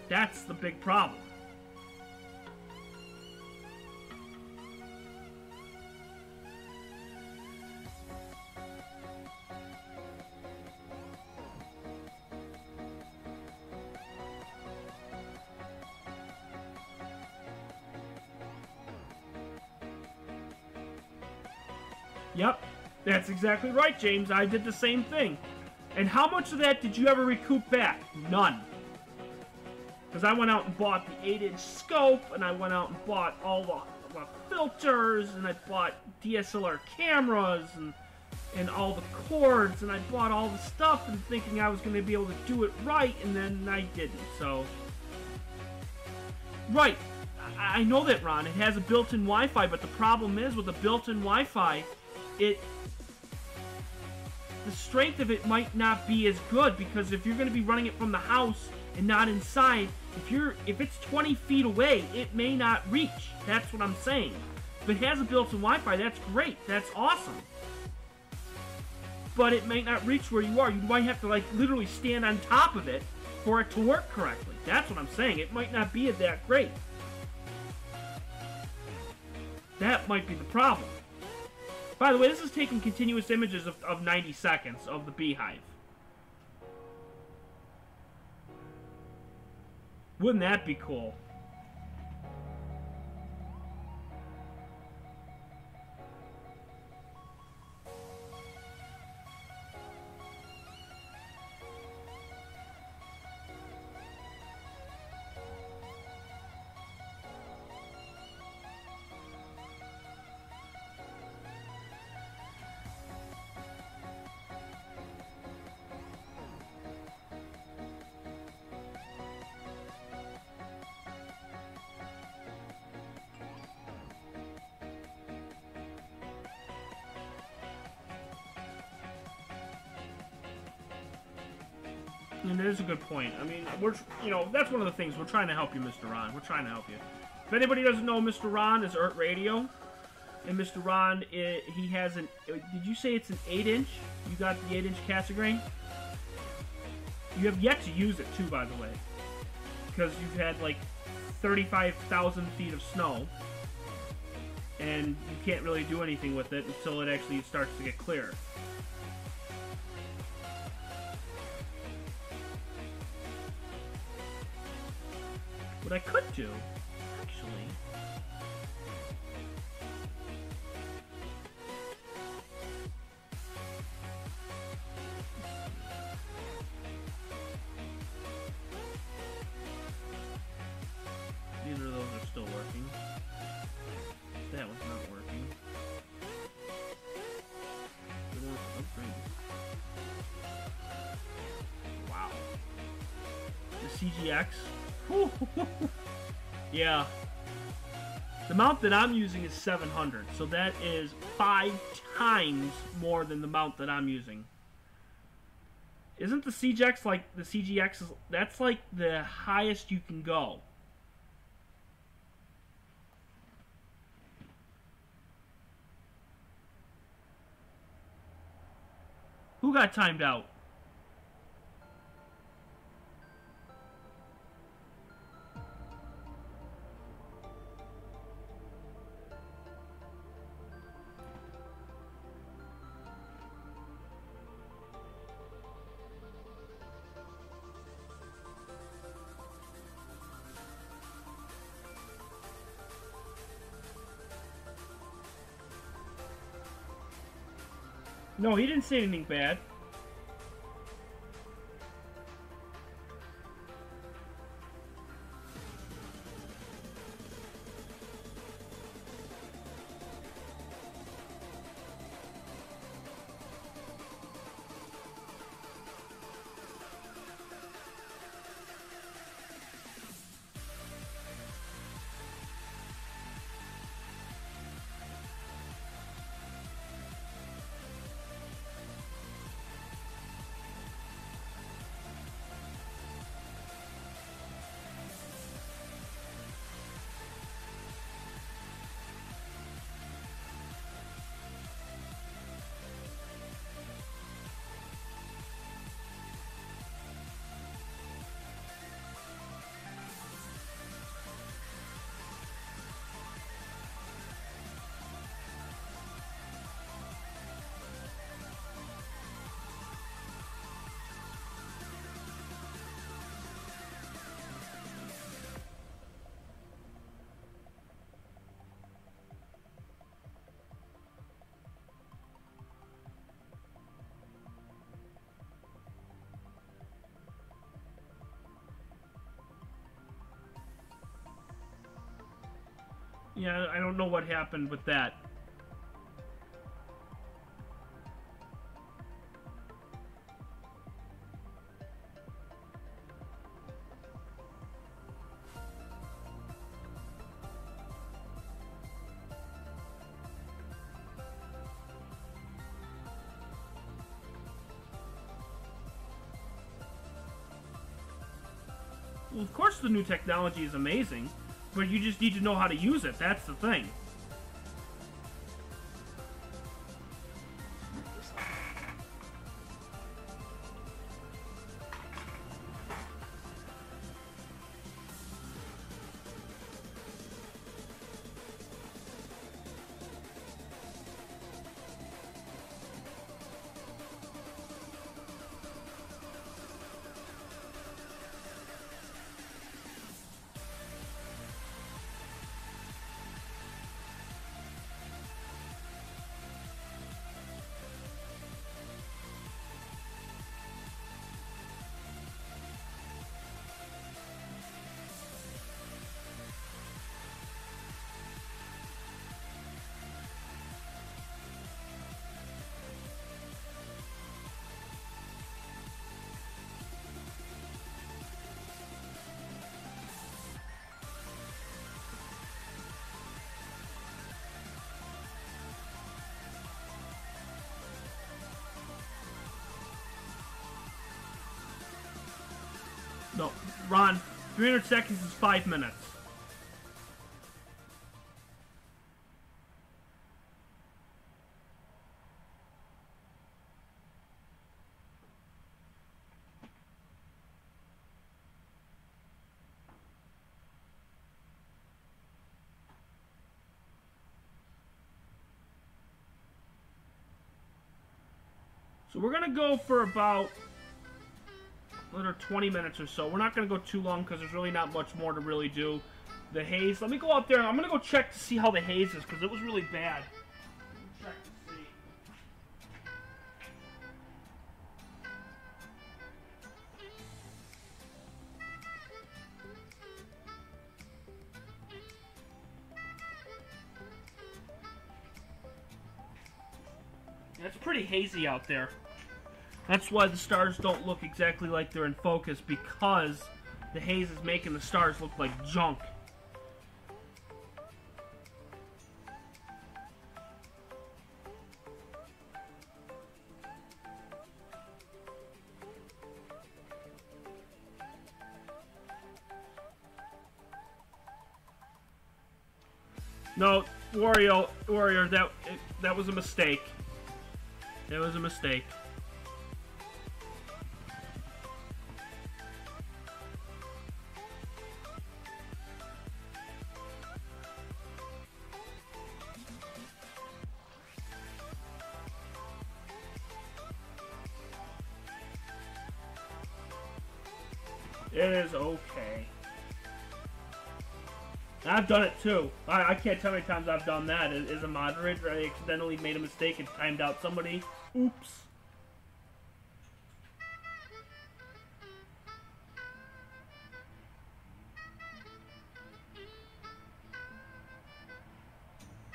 That's the big problem. Yep, that's exactly right, James. I did the same thing. And how much of that did you ever recoup back? None. Because I went out and bought the 8-inch scope, and I went out and bought all the filters, and I bought DSLR cameras, and all the cords, and I bought all the stuff, and thinking I was going to be able to do it right, and then I didn't, so... Right. I know that, Ron. It has a built-in Wi-Fi, but the problem is, with a built-in Wi-Fi, the strength of it might not be as good, because if you're going to be running it from the house and not inside, if it's 20 feet away, it may not reach. That's what I'm saying. If it has a built-in Wi-Fi, that's great. That's awesome. But it may not reach where you are. You might have to, like, literally stand on top of it for it to work correctly. That's what I'm saying. It might not be that great. That might be the problem. By the way, this is taking continuous images of 90 seconds of the beehive. Wouldn't that be cool? And that is a good point. I mean, that's one of the things. We're trying to help you, Mr. Ron. We're trying to help you. If anybody doesn't know, Mr. Ron is Earth Radio. And Mr. Ron, he has an... Did you say it's an 8-inch? You got the 8-inch Cassegrain? You have yet to use it, too, by the way. Because you've had, like, 35,000 feet of snow. And you can't really do anything with it until it actually starts to get clear. What I could do, actually... Neither of those are still working. That one's not working. Good one for upgrade. Wow. The CGX. Yeah. The mount that I'm using is 700, so that is 5 times more than the mount that I'm using. Isn't the CGX like the CGX? That's like the highest you can go. Who got timed out? No, he didn't say anything bad. Yeah, I don't know what happened with that. Well, of course the new technology is amazing, but you just need to know how to use it. That's the thing. No, Ron, 300 seconds is 5 minutes. So we're going to go for about another 20 minutes or so. We're not going to go too long because there's really not much more to really do. The haze, let me go out there and I'm going to go check to see how the haze is because it was really bad. Check to see. Yeah, it's pretty hazy out there. That's why the stars don't look exactly like they're in focus, because the haze is making the stars look like junk. No, Warrior, that was a mistake. It was a mistake. It is okay. I've done it too. I can't tell how many times I've done that. As a moderator, I accidentally made a mistake and timed out somebody. Oops.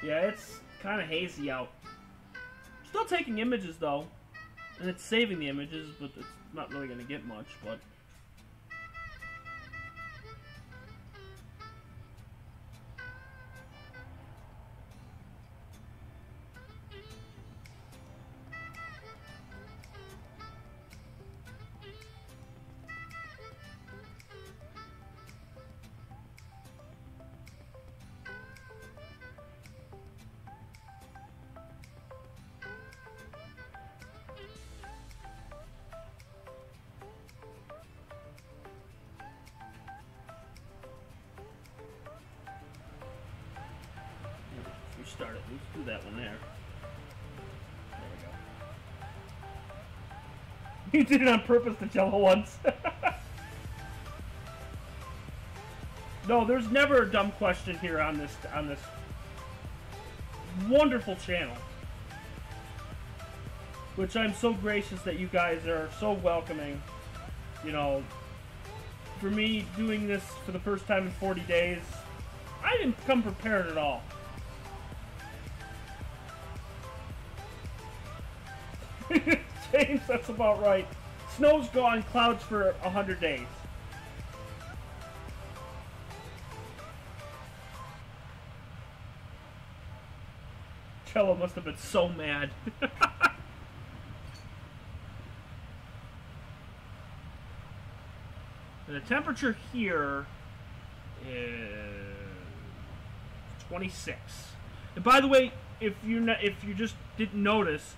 Yeah, it's kind of hazy out. Still taking images though. And it's saving the images, but it's not really going to get much, but... Start it. Let's do that one there. There we go. You did it on purpose, the jello ones. No, there's never a dumb question here on this wonderful channel. Which I'm so gracious that you guys are so welcoming. You know, for me doing this for the first time in 40 days, I I didn't come prepared at all. James, that's about right. Snow's gone, clouds for 100 days. Cello must have been so mad. And the temperature here is 26. And by the way, if you just didn't notice,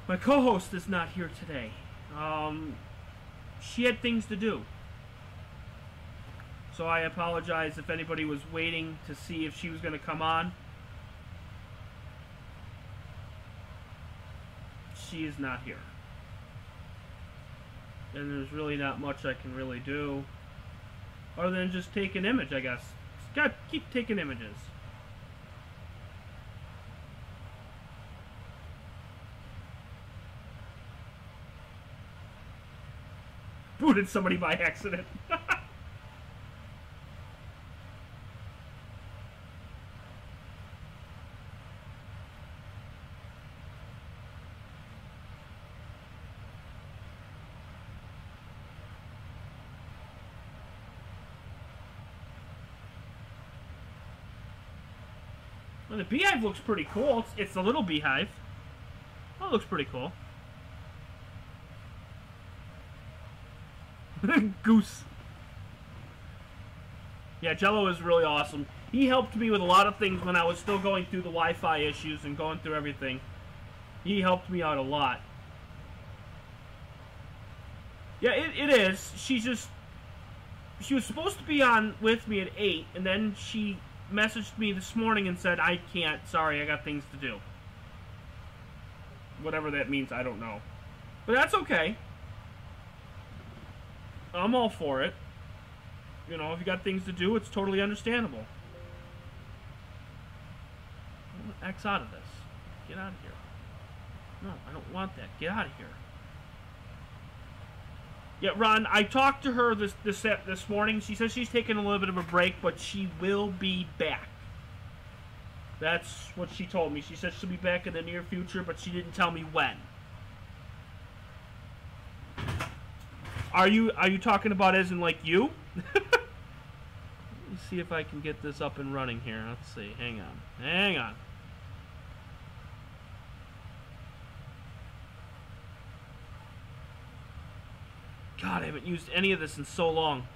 my co-host is not here today. She had things to do. So I apologize if anybody was waiting to see if she was going to come on. She is not here. And there's really not much I can really do other than just take an image, I guess. Just gotta keep taking images. Booted somebody by accident. Well, the beehive looks pretty cool. It's the little beehive. Oh, it looks pretty cool. Goose. Yeah, Jello is really awesome. He helped me with a lot of things when I was still going through the Wi-Fi issues and going through everything. He helped me out a lot. Yeah, it is. She was supposed to be on with me at 8, and then she messaged me this morning and said, I can't, sorry, I got things to do. Whatever that means, I don't know. But that's okay. I'm all for it. You know, if you got things to do, it's totally understandable. X out of this. Get out of here. No, I don't want that. Get out of here. Yeah, Ron, I talked to her this morning. She says she's taking a little bit of a break, but she will be back. That's what she told me. She said she'll be back in the near future, but she didn't tell me when. Are you talking about as in like you? Let me see if I can get this up and running here. Let's see. Hang on. Hang on. God, I haven't used any of this in so long.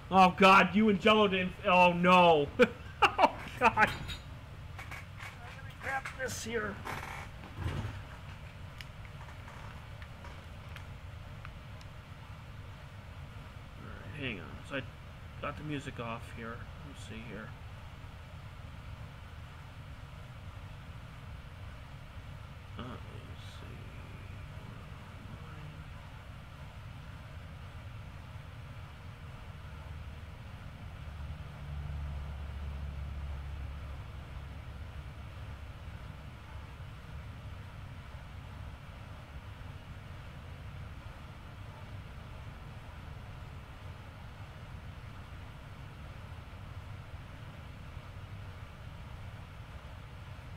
Oh, God, you and Jello didn't... Oh, no. Oh, God. I'm gonna grab this here. Alright, hang on. So I got the music off here. Let's see here. Let's see.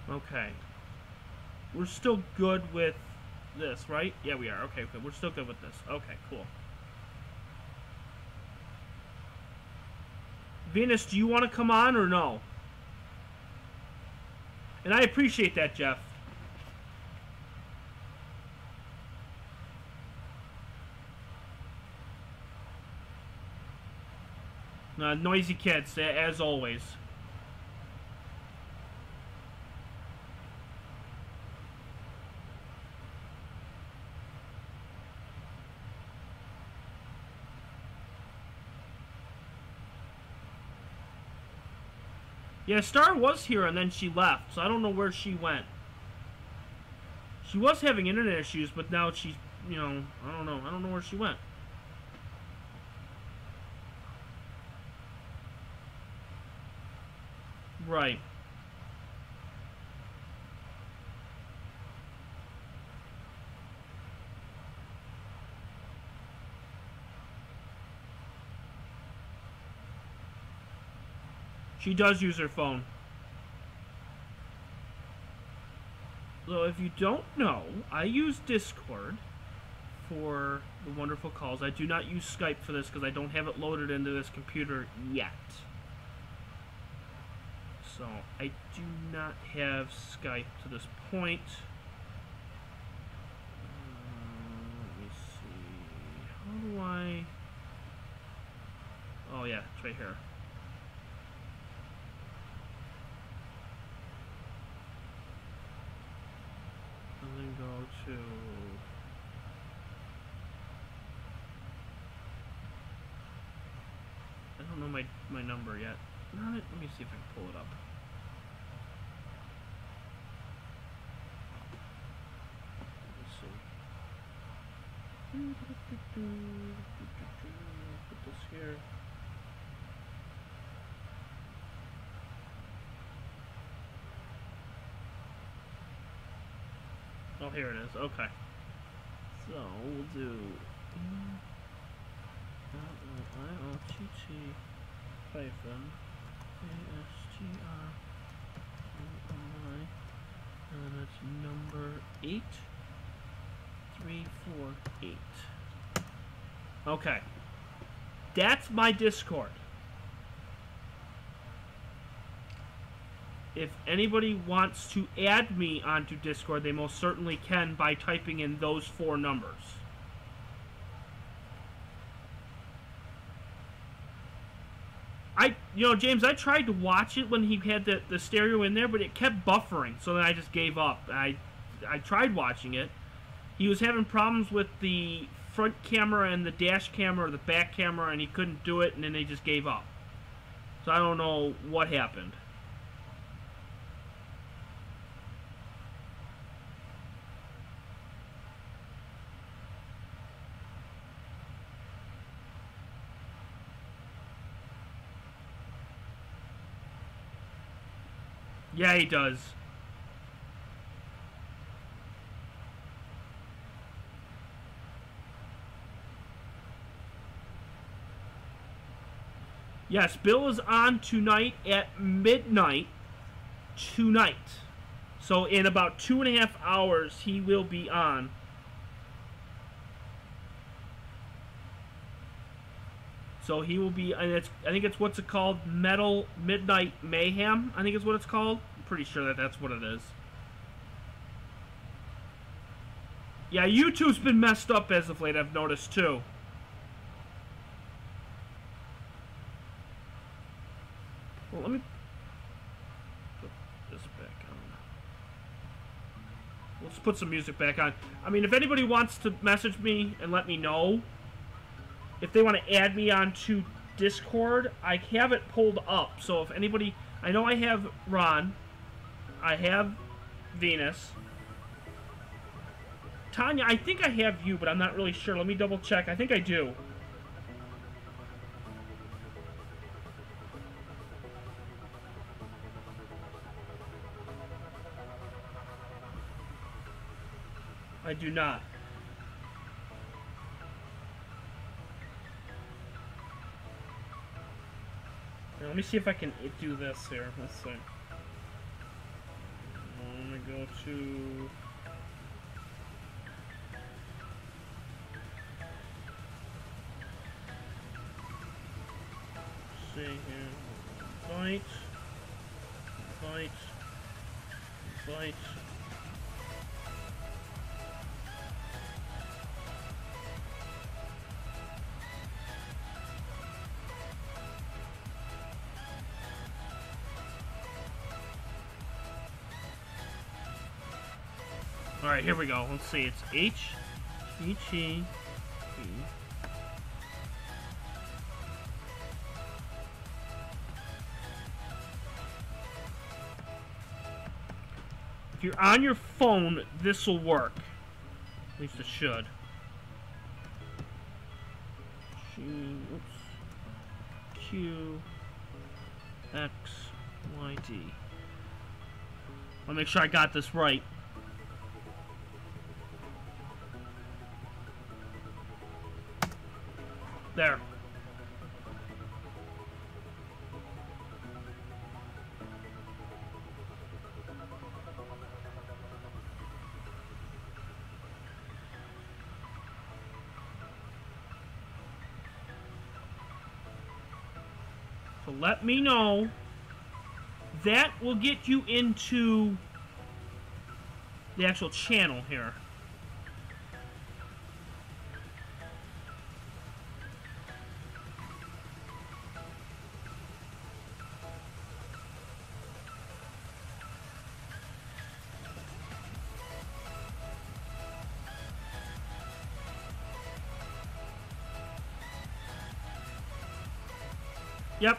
Okay. We're still good with this, right? Yeah, we are. Okay, good. We're still good with this. Okay, cool. Venus, do you want to come on or no? And I appreciate that, Jeff. Noisy kids, as always. Yeah, Star was here and then she left, so I don't know where she went. She was having internet issues, but now she's, you know, I don't know. I don't know where she went. Right. She does use her phone. So if you don't know, I use Discord for the wonderful calls. I do not use Skype for this because I don't have it loaded into this computer yet. So I do not have Skype to this point. Let me see. How do I... Oh yeah, it's right here. And then go to... I don't know my number yet. Let me see if I can pull it up. Let's see. Put this here. Oh, here it is. Okay. So we'll do ILTT hyphen ASTR and that's number 8348. Okay. That's my Discord. If anybody wants to add me onto Discord, they most certainly can by typing in those 4 numbers. You know, James, I tried to watch it when he had the stereo in there, but it kept buffering, so then I just gave up. I tried watching it. He was having problems with the front camera and the dash camera or the back camera, and he couldn't do it, and then they just gave up. So I don't know what happened. Yeah, he does. Yes, Bill is on tonight at midnight. Tonight. So in about 2.5 hours, he will be on. So he will be, and I think it's what's it called? Metal Midnight Mayhem, I think is what it's called. I'm pretty sure that that's what it is. Yeah, YouTube's been messed up as of late, I've noticed too. Well, let me put this back on. Let's put some music back on. I mean, if anybody wants to message me and let me know, if they want to add me onto Discord, I have it pulled up. So if anybody... I know I have Ron. I have Venus. Tanya, I think I have you, but I'm not really sure. Let me double check. I think I do. I do not. Let me see if I can do this here. Let's see. I'm gonna go to... see here. Invite. Alright, here we go. Let's see. It's H-E-T-P. If you're on your phone, this will work. At least it should. Q, X, Y, D. I'll make sure I got this right. There. to let me know. That will get you into the actual channel here. Yep.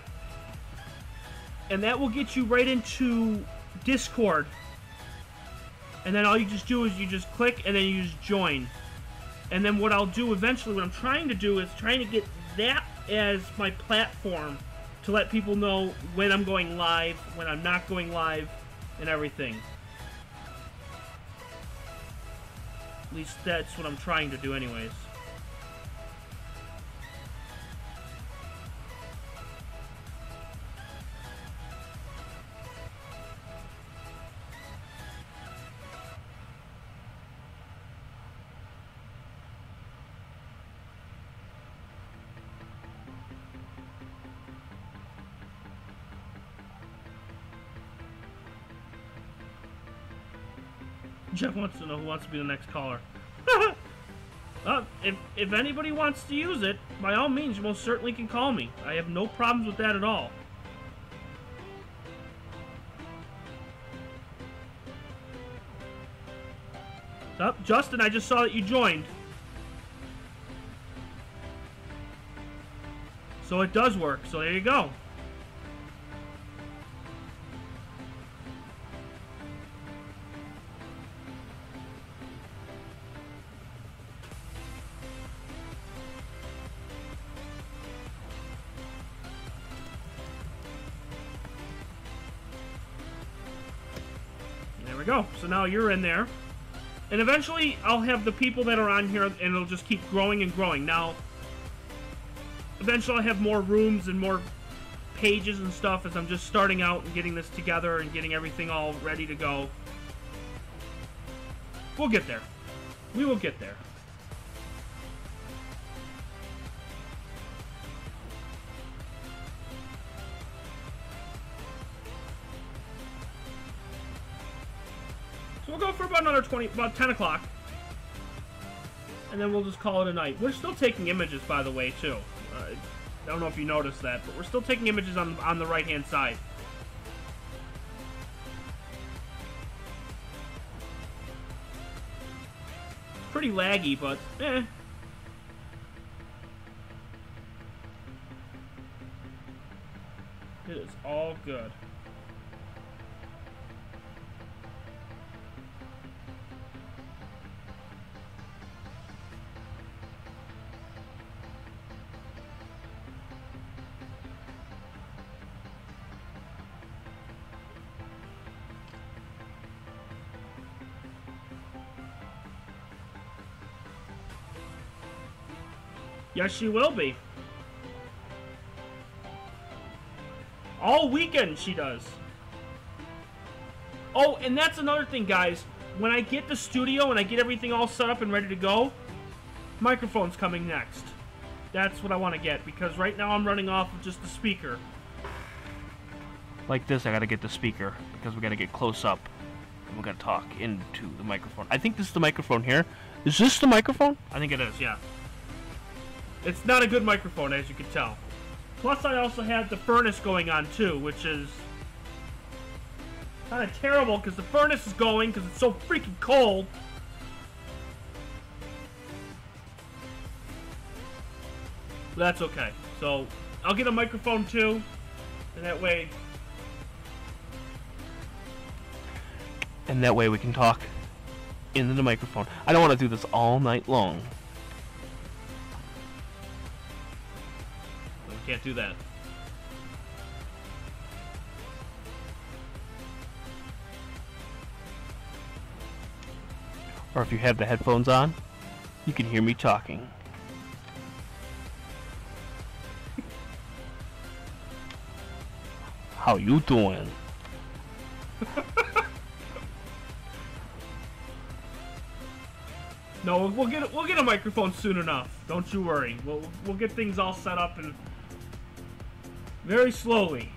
And that will get you right into Discord. And then all you just do is you just click and then you just join. And then what I'll do eventually, what I'm trying to do is trying to get that as my platform to let people know when I'm going live, when I'm not going live, and everything. At least that's what I'm trying to do anyways. Jeff wants to know who wants to be the next caller. If anybody wants to use it, by all means, you most certainly can call me. I have no problems with that at all. Oh, Justin, I just saw that you joined. So it does work, so there you go. There we go. So now you're in there. And eventually I'll have the people that are on here and it'll just keep growing and growing. Now, eventually I'll have more rooms and more pages and stuff as I'm just starting out and getting this together and getting everything all ready to go. We'll get there. We will get there. So we'll go for about another about 10 o'clock. And then we'll just call it a night. We're still taking images, by the way, too. I don't know if you noticed that, but we're still taking images on the right-hand side. It's pretty laggy, but eh. It is all good. Yes, she will be. All weekend she does. Oh, and that's another thing, guys. When I get the studio and I get everything all set up and ready to go, microphone's coming next. That's what I want to get, because right now I'm running off of just the speaker. Like this, I gotta get the speaker, because we gotta get close up. And we're gonna talk into the microphone. I think this is the microphone here. Is this the microphone? I think it is, yeah. It's not a good microphone, as you can tell. Plus, I also had the furnace going on, too, which is kind of terrible, because the furnace is going, because it's so freaking cold. But that's okay. So, I'll get a microphone, too, and that way... And that way we can talk into the microphone. I don't want to do this all night long. Can't do that. Or if you have the headphones on, you can hear me talking. How you doing? No, we'll get a microphone soon enough. Don't you worry. We'll get things all set up and Very slowly.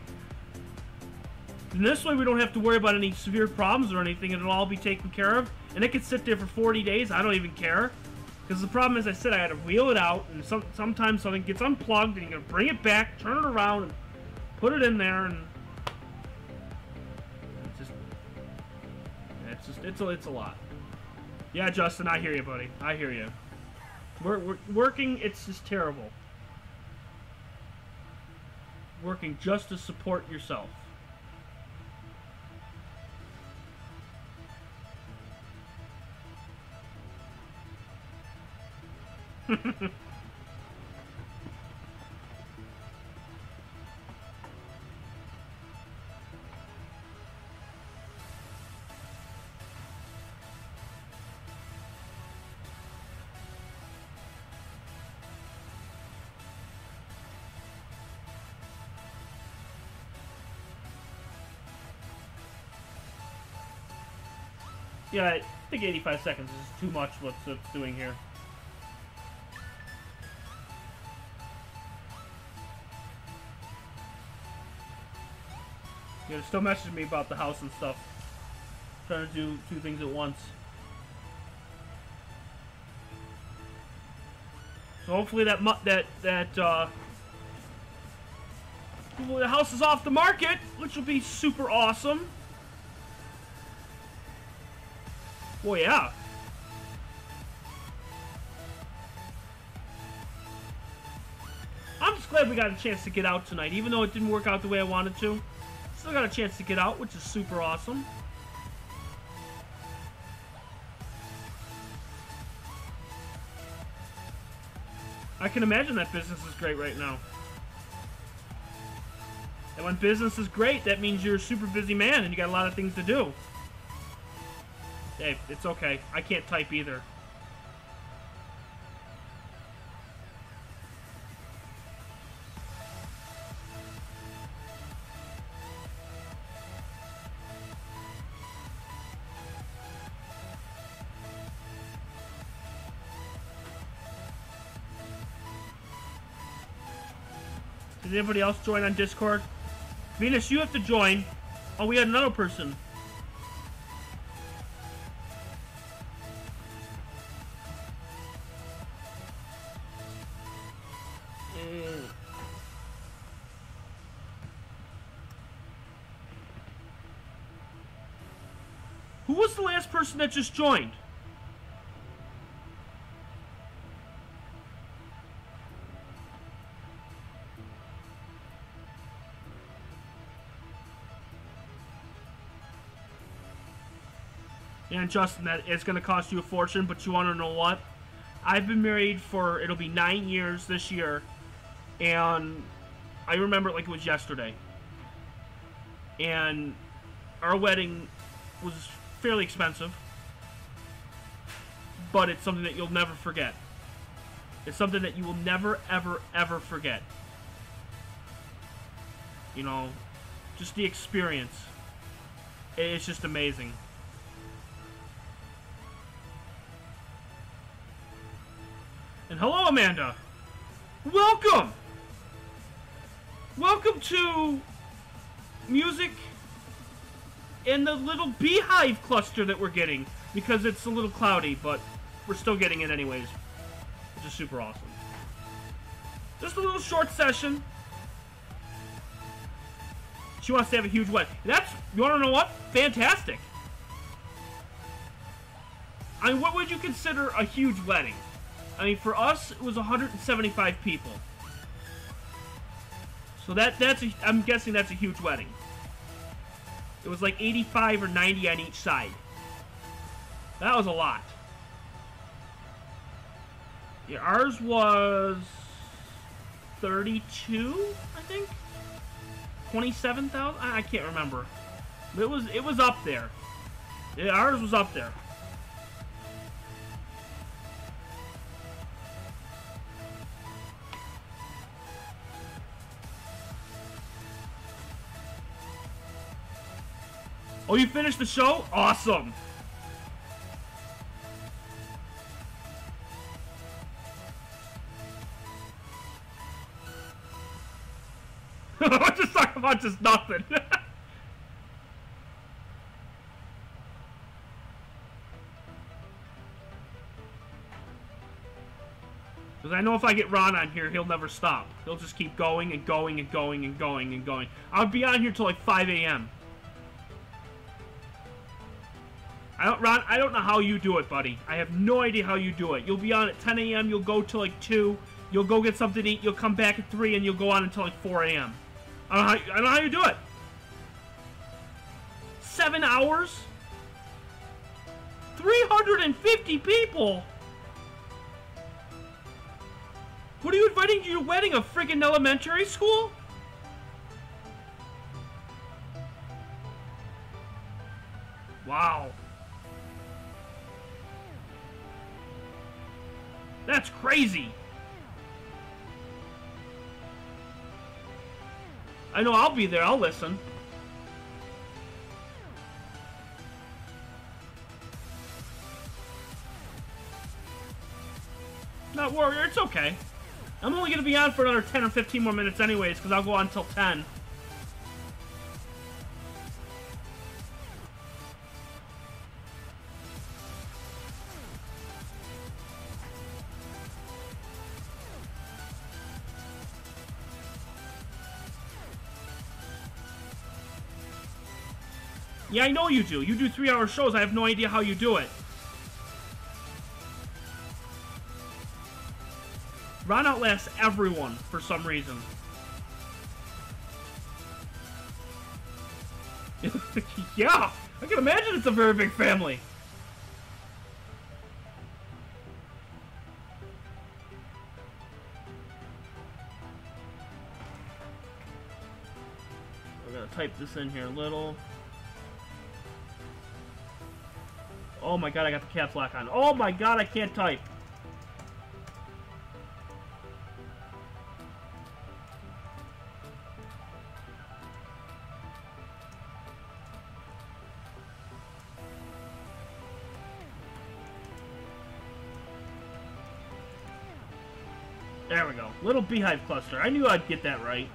And this way we don't have to worry about any severe problems or anything. It'll all be taken care of. And it could sit there for 40 days. I don't even care. Because the problem is, I said I had to wheel it out. And sometimes something gets unplugged. And you're going to bring it back, turn it around, and put it in there. And it's a lot. Yeah, Justin, I hear you, buddy. I hear you. We're working, it's just terrible. Working just to support yourself. Yeah, I think 85 seconds is too much what's it's doing here. Yeah, they're still messaging me about the house and stuff. Trying to do two things at once. So hopefully the house is off the market, which will be super awesome. Well, yeah. I'm just glad we got a chance to get out tonight, even though it didn't work out the way I wanted to. Still got a chance to get out, which is super awesome. I can imagine that business is great right now. And when business is great, that means you're a super busy man and you got a lot of things to do. Hey, it's okay. I can't type either. Did anybody else join on Discord? Venus, you have to join. Oh, we had another person. Who was the last person that just joined? And Justin, that it's going to cost you a fortune, but you want to know what? I've been married for, it'll be 9 years this year, and I remember it like it was yesterday. And our wedding was fairly expensive, but it's something that you'll never forget. It's something that you will never, ever, ever forget. You know, just the experience. It's just amazing. And hello, Amanda. Welcome. Welcome to music in the little beehive cluster that we're getting, because it's a little cloudy, but we're still getting it anyways, which is super awesome. Just a little short session. She wants to have a huge wedding. That's, you want to know what? Fantastic. I mean, what would you consider a huge wedding? I mean, for us, it was 175 people. So I'm guessing that's a huge wedding. It was like 85 or 90 on each side. That was a lot. Yeah, ours was 32, I think. 27,000. I can't remember. It was up there. Yeah, ours was up there. Oh, you finished the show? Awesome. much is nothing. Because I know if I get Ron on here, he'll never stop. He'll just keep going and going and going and going and going. I'll be on here till like 5 a.m. Ron, I don't know how you do it, buddy. I have no idea how you do it. You'll be on at 10 a.m., you'll go till like 2, you'll go get something to eat, you'll come back at 3, and you'll go on until like 4 a.m. I don't know how you do it. 7 hours? 350 people? What are you inviting to your wedding? A friggin' elementary school? Wow. That's crazy. I know I'll be there. I'll listen. Not Warrior, it's okay. I'm only going to be on for another 10 or 15 more minutes anyways, because I'll go on until 10. Yeah, I know you do. You do 3-hour shows. I have no idea how you do it. Ron outlasts everyone for some reason. Yeah, I can imagine it's a very big family. We're gonna type this in here a little. Oh my god, I got the caps lock on. Oh my god, I can't type. There we go. Little beehive cluster. I knew I'd get that right.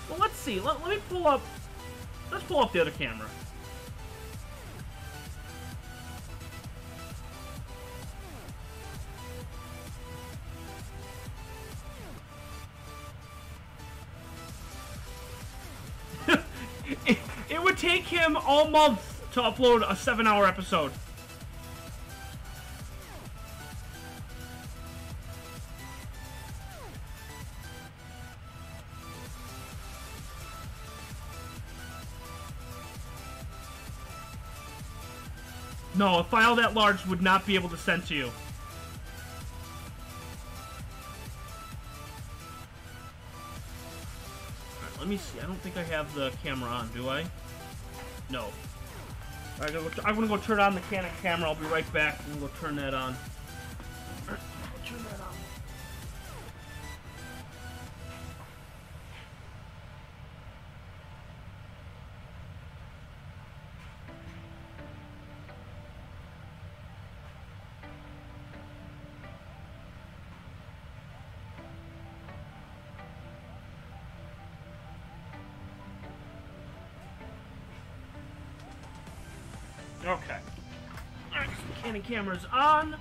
Well, let's see. Let me pull up... Let's pull up the other camera. It would take him all month to upload a 7-hour episode. No, a file that large would not be able to send to you. Alright, let me see. I don't think I have the camera on, do I? No. Alright, I'm gonna go turn on the Canon camera. I'll be right back and we'll turn that on. Alright, turn that on. Okay. Alright, so the Canon camera's on.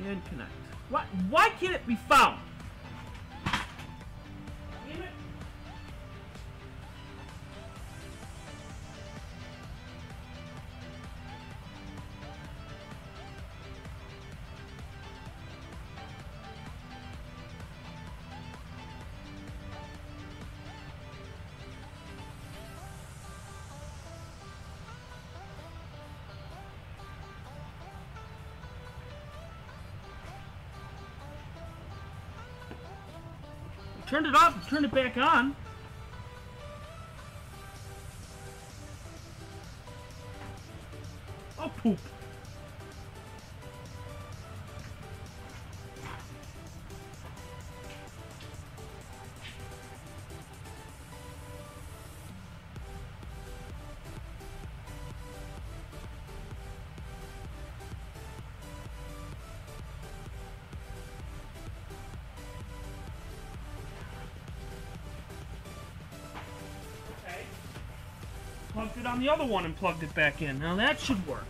And connect. What? Why can't it be found? Damn it. Turned it off and turned it back on. Oh, poop. left it on the other one and plugged it back in. Now that should work.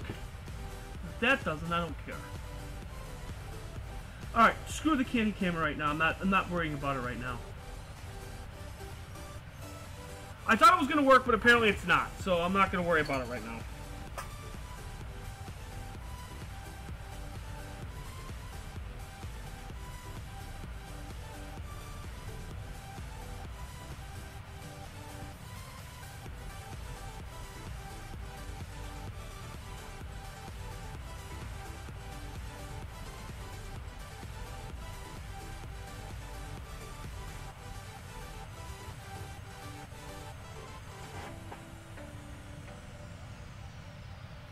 If that doesn't, I don't care. Alright, screw the candy camera right now. I'm not worrying about it right now. I thought it was going to work, but apparently it's not. So I'm not going to worry about it right now.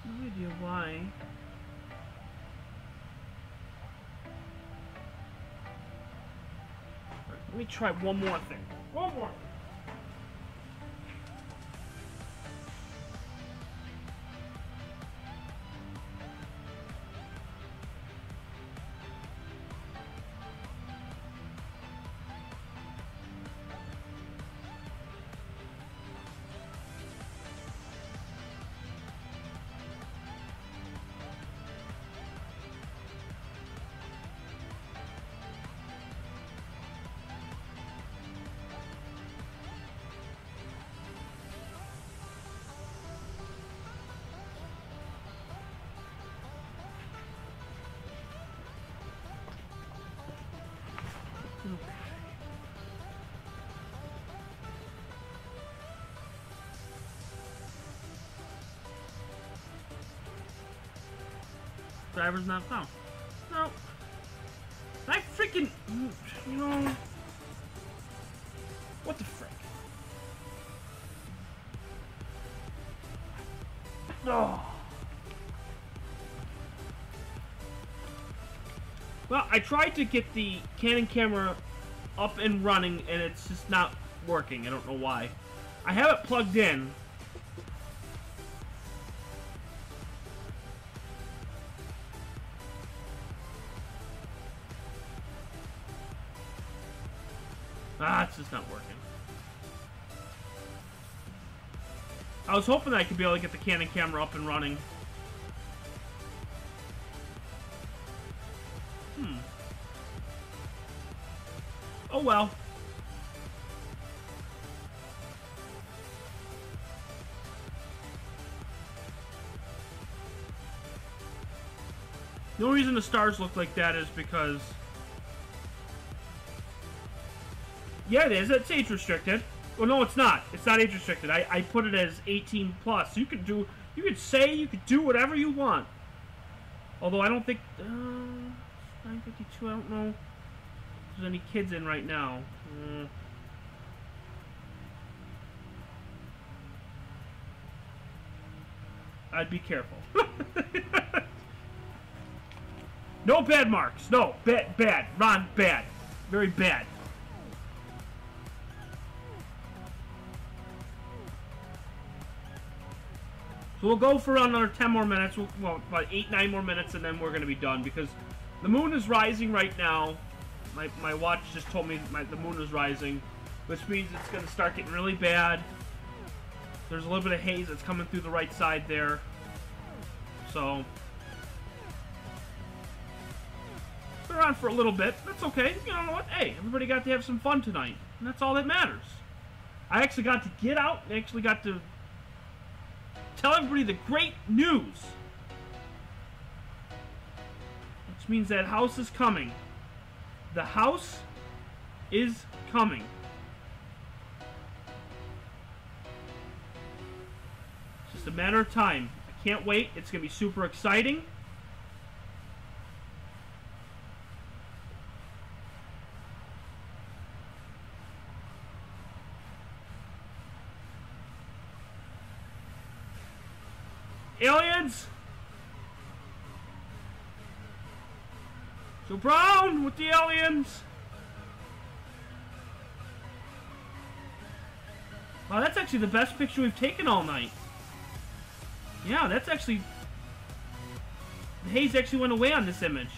No idea why. Right, let me try one more thing. One more. Driver's not found. No. I freaking... You know... What the frick? Oh. Well, I tried to get the Canon camera up and running, and it's just not working. I don't know why. I have it plugged in. Ah, it's just not working. I was hoping I could be able to get the Canon camera up and running. Oh well. The only reason the stars look like that is because... Yeah, it is. It's age restricted. Well, no, it's not. It's not age restricted. I put it as 18 plus. You could do whatever you want. Although I don't think 952. I don't know if there's any kids in right now. I'd be careful. No bad marks. No, bad. Ron, bad. Very bad. So we'll go for another 10 more minutes, well, about 8-9 more minutes, and then we're going to be done, because the moon is rising right now. My watch just told me the moon is rising, which means it's going to start getting really bad. There's a little bit of haze that's coming through the right side there. So, we're on for a little bit. That's okay. You know what? Hey, everybody got to have some fun tonight, and that's all that matters. I actually got to get out and actually got to tell everybody the great news. Which means that house is coming. The house is coming. It's just a matter of time. I can't wait. It's going to be super exciting. Aliens! So Brown with the aliens! Wow, that's actually the best picture we've taken all night. Yeah, that's actually... The haze actually went away on this image.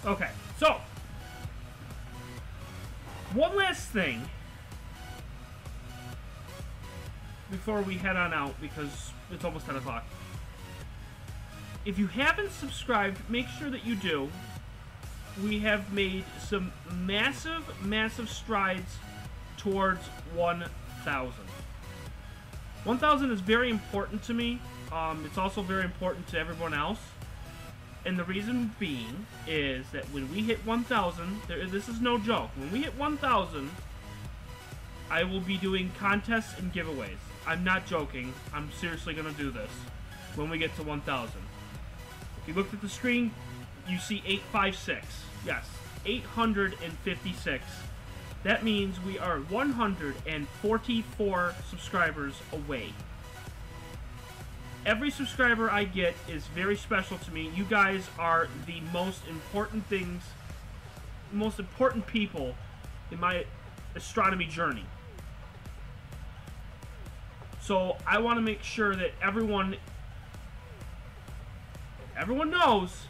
Okay, so one last thing before we head on out, because it's almost 10 o'clock. If you haven't subscribed, make sure that you do. We have made some massive, massive strides towards 1,000. 1,000 is very important to me. It's also very important to everyone else. And the reason being is that when we hit 1,000, this is no joke. When we hit 1,000, I will be doing contests and giveaways. I'm not joking. I'm seriously going to do this when we get to 1,000. If you looked at the screen, you see 856. Yes, 856. That means we are 144 subscribers away. Every subscriber I get is very special to me. You guys are the most important people in my astronomy journey. So I want to make sure that everyone knows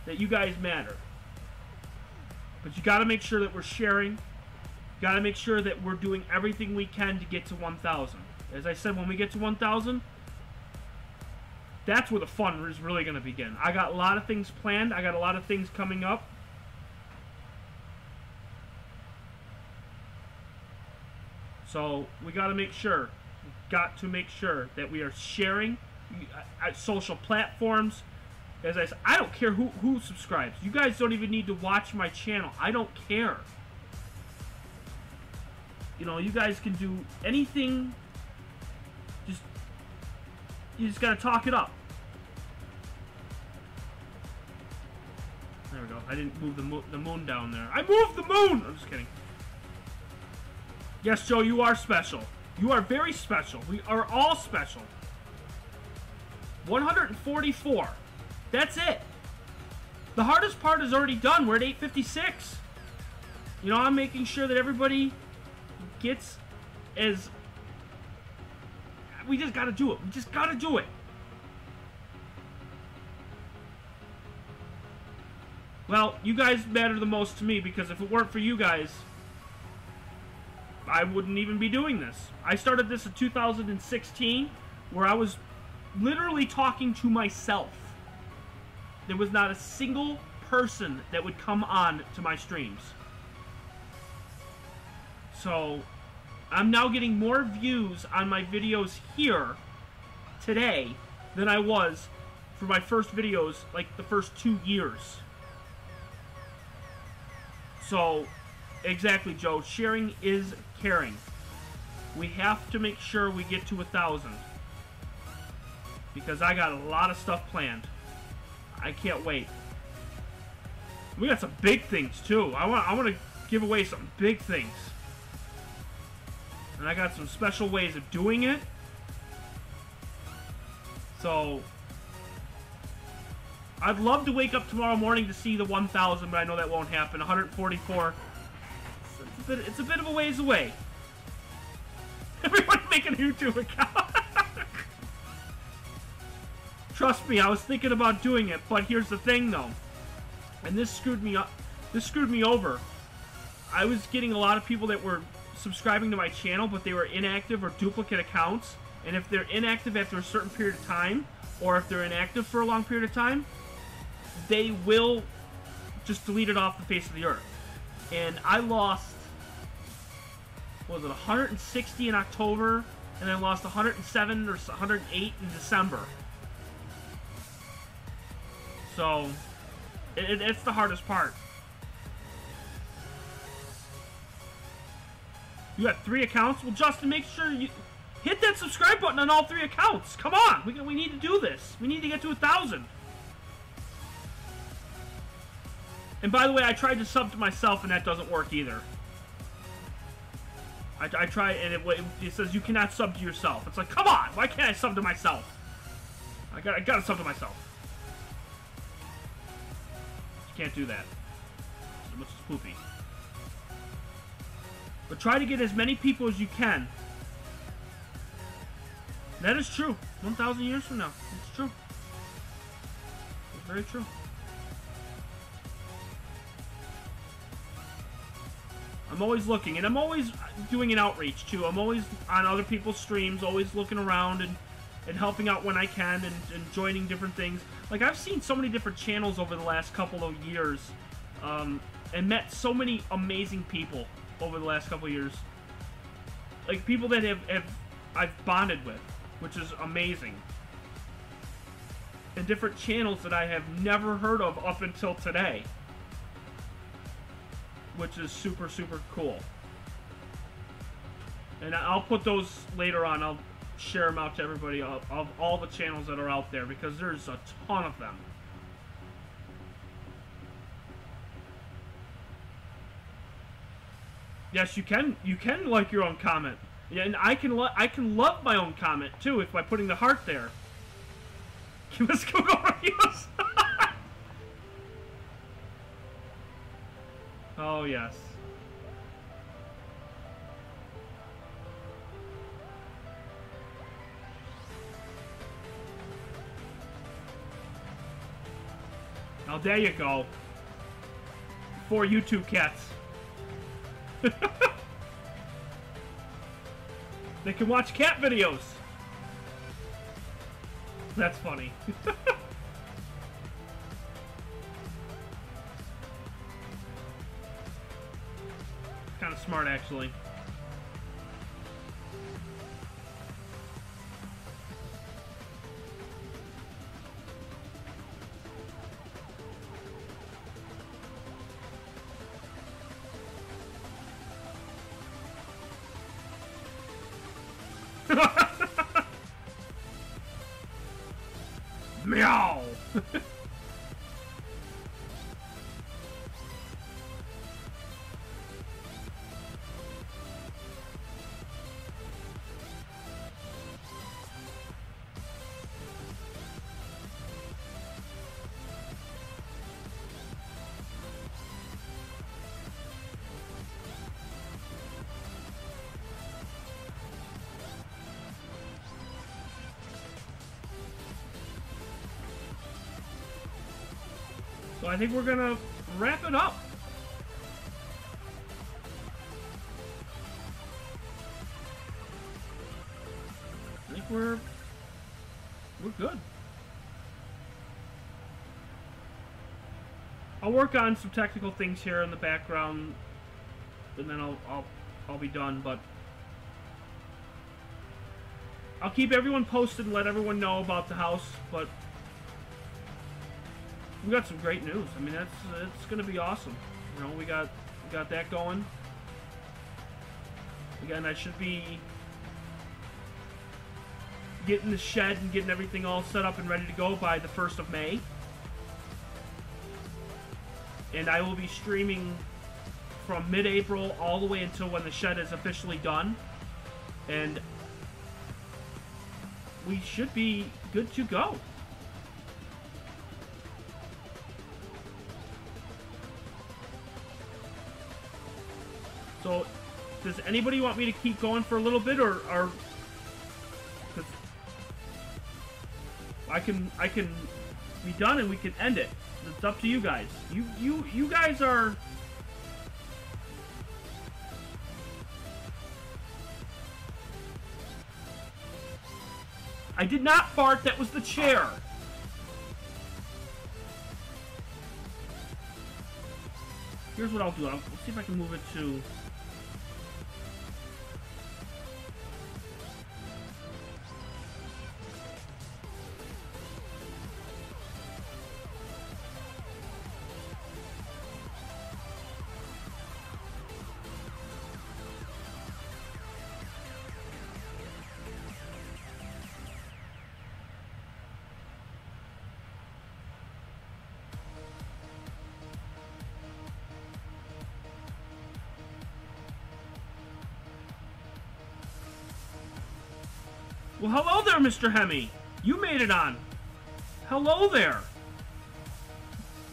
that you guys matter. But you got to make sure that we're sharing. You got to make sure that we're doing everything we can to get to 1,000. As I said, when we get to 1,000, that's where the fun is really going to begin. I got a lot of things planned. I got a lot of things coming up. So we got to make sure. That we are sharing at social platforms. As I said, I don't care who subscribes. You guys don't even need to watch my channel. I don't care. You know, you guys can do anything. You just gotta talk it up. There we go. I didn't move the moon down there. I moved the moon! I'm just kidding. Yes, Joe, you are special. You are very special. We are all special. 144. That's it. The hardest part is already done. We're at 856. You know, I'm making sure that everybody gets as... We just gotta do it. We just gotta do it. Well, you guys matter the most to me, because if it weren't for you guys, I wouldn't even be doing this. I started this in 2016, where I was literally talking to myself. There was not a single person that would come on to my streams. So, I'm now getting more views on my videos here today than I was for my first videos, like the first 2 years. So, exactly, Joe. Sharing is caring. We have to make sure we get to 1,000. Because I got a lot of stuff planned. I can't wait. We got some big things, too. I want to give away some big things. And I got some special ways of doing it. So, I'd love to wake up tomorrow morning to see the 1,000, but I know that won't happen. 144. It's a bit of a ways away. Everyone's making a YouTube account. Trust me, I was thinking about doing it, but here's the thing, though. And this screwed me up. This screwed me over. I was getting a lot of people that were subscribing to my channel, but they were inactive or duplicate accounts. And if they're inactive after a certain period of time, or if they're inactive for a long period of time, they will just delete it off the face of the earth. And I lost, what was it, 160 in October, and I lost 107 or 108 in December. So, it's the hardest part. You got 3 accounts? Well, Justin, make sure you hit that subscribe button on all 3 accounts. Come on, we need to do this. We need to get to 1,000. And by the way, I tried to sub to myself, and that doesn't work either. I tried, and it says you cannot sub to yourself. It's like, come on, why can't I sub to myself? I gotta sub to myself. You can't do that. Which is poopy. But try to get as many people as you can. That is true. 1,000 years from now. It's true. It's very true. I'm always looking, and I'm always doing an outreach, too. I'm always on other people's streams, always looking around and helping out when I can and joining different things. Like, I've seen so many different channels over the last couple of years, and met so many amazing people over the last couple of years. Like, people that I've bonded with, which is amazing. And different channels that I have never heard of up until today, which is super, super cool. And I'll put those later on. I'll share them out to everybody of all the channels that are out there, because there's a ton of them. Yes, you can like your own comment. Yeah, and I can love my own comment too if by putting the heart there. Let's go reviews. Oh yes. Oh, there you go. 4 YouTube cats. They can watch cat videos. That's funny. Kind of smart, actually. Meow! So I think we're gonna wrap it up. I think we're good. I'll work on some technical things here in the background, and then I'll be done. But I'll keep everyone posted and let everyone know about the house. But we got some great news. I mean, it's gonna be awesome. You know, we got that going. Again, I should be getting the shed and getting everything all set up and ready to go by the 1st of May. And I will be streaming from mid-April all the way until when the shed is officially done. And we should be good to go. So, does anybody want me to keep going for a little bit, or I can be done and we can end it. It's up to you guys. You guys are. I did not fart. That was the chair. Here's what I'll do. I'll see if I can move it to. Well, hello there, Mr. Hemi. You made it on. Hello there.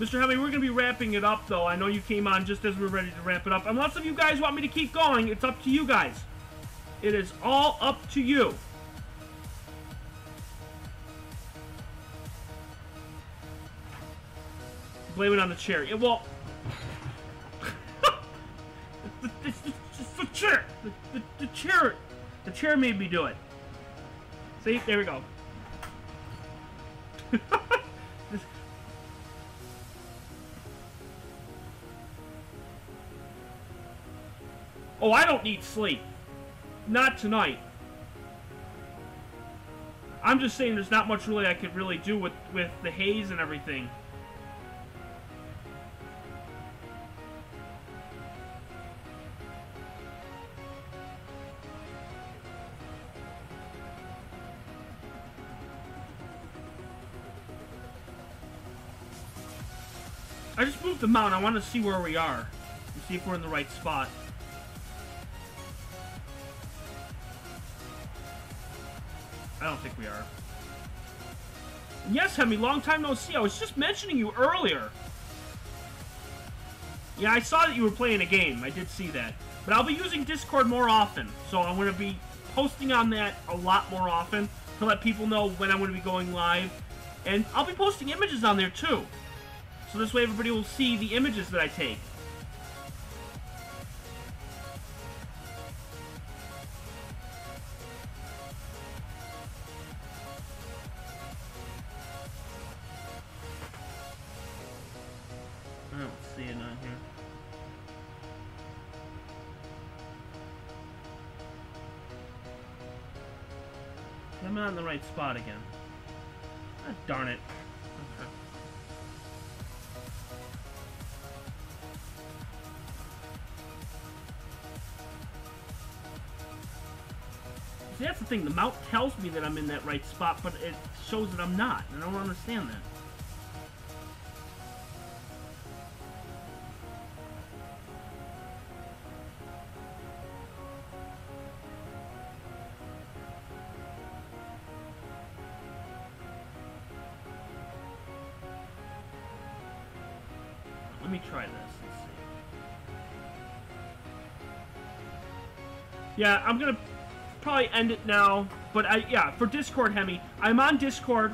Mr. Hemi, we're going to be wrapping it up, though. I know you came on just as we were ready to wrap it up. Unless if you guys want me to keep going, it's up to you guys. It is all up to you. Blame it on the chair. Yeah, well... chair! The chair! The chair made me do it. See? There we go. Oh, I don't need sleep. Not tonight. I'm just saying there's not much really I could really do with the haze and everything. I just moved the mount. I want to see where we are. And see if we're in the right spot. I don't think we are. Yes, Hemi, long time no see. I was just mentioning you earlier. Yeah, I saw that you were playing a game. I did see that. But I'll be using Discord more often. So I'm going to be posting on that a lot more often to let people know when I'm going to be going live. And I'll be posting images on there too. So this way everybody will see the images that I take. I don't see it on here. I'm not in the right spot again. Ah, darn it. Okay. See, that's the thing. The mount tells me that I'm in that right spot, but it shows that I'm not. And I don't understand that. Let me try this. Let's see. Yeah, I'm gonna probably end it now. But yeah, for Discord, Hemi, I'm on Discord,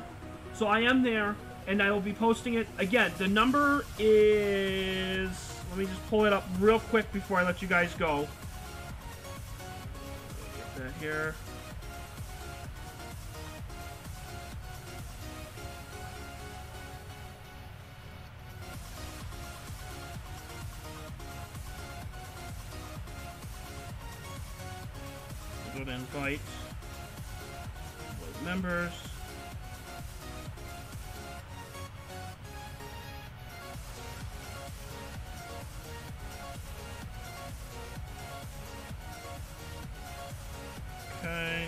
so I am there, and I will be posting it. Again, the number is... Let me just pull it up real quick before I let you guys go. Get that here. Go to invite members. Okay.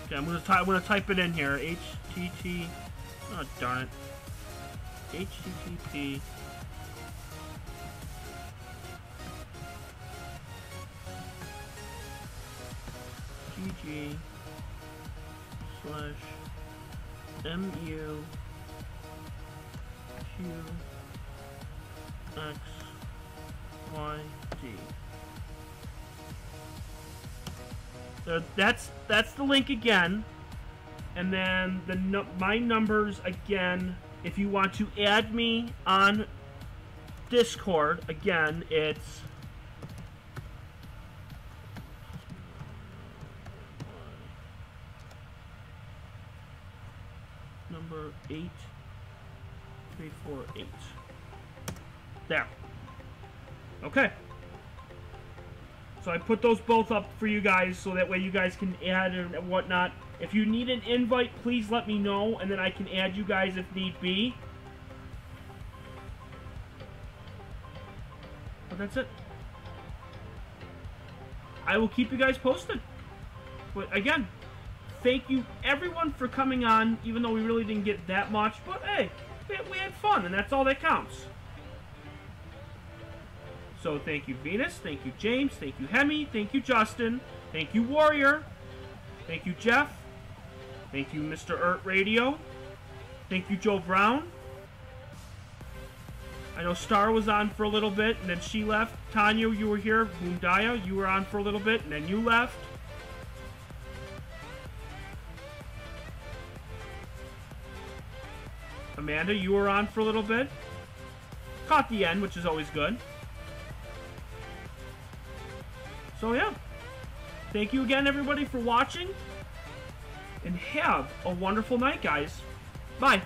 Okay, I'm gonna type it in here. HTT. Oh darn it. HTTP GG / MU Q X Y D. So that's the link again, and then my numbers again. If you want to add me on Discord, again, it's number 8348. There. Okay. So I put those both up for you guys so that way you guys can add and whatnot. If you need an invite, please let me know, and then I can add you guys if need be. But that's it. I will keep you guys posted. But again, thank you everyone for coming on, even though we really didn't get that much. But hey, we had fun, and that's all that counts. So thank you, Venus. Thank you, James. Thank you, Hemi. Thank you, Justin. Thank you, Warrior. Thank you, Jeff. Thank you, Mr. Ert Radio. Thank you, Joe Brown. I know Star was on for a little bit, and then she left. Tanya, you were here. Mundaya, you were on for a little bit, and then you left. Amanda, you were on for a little bit. Caught the end, which is always good. So yeah. Thank you again, everybody, for watching. And have a wonderful night, guys. Bye.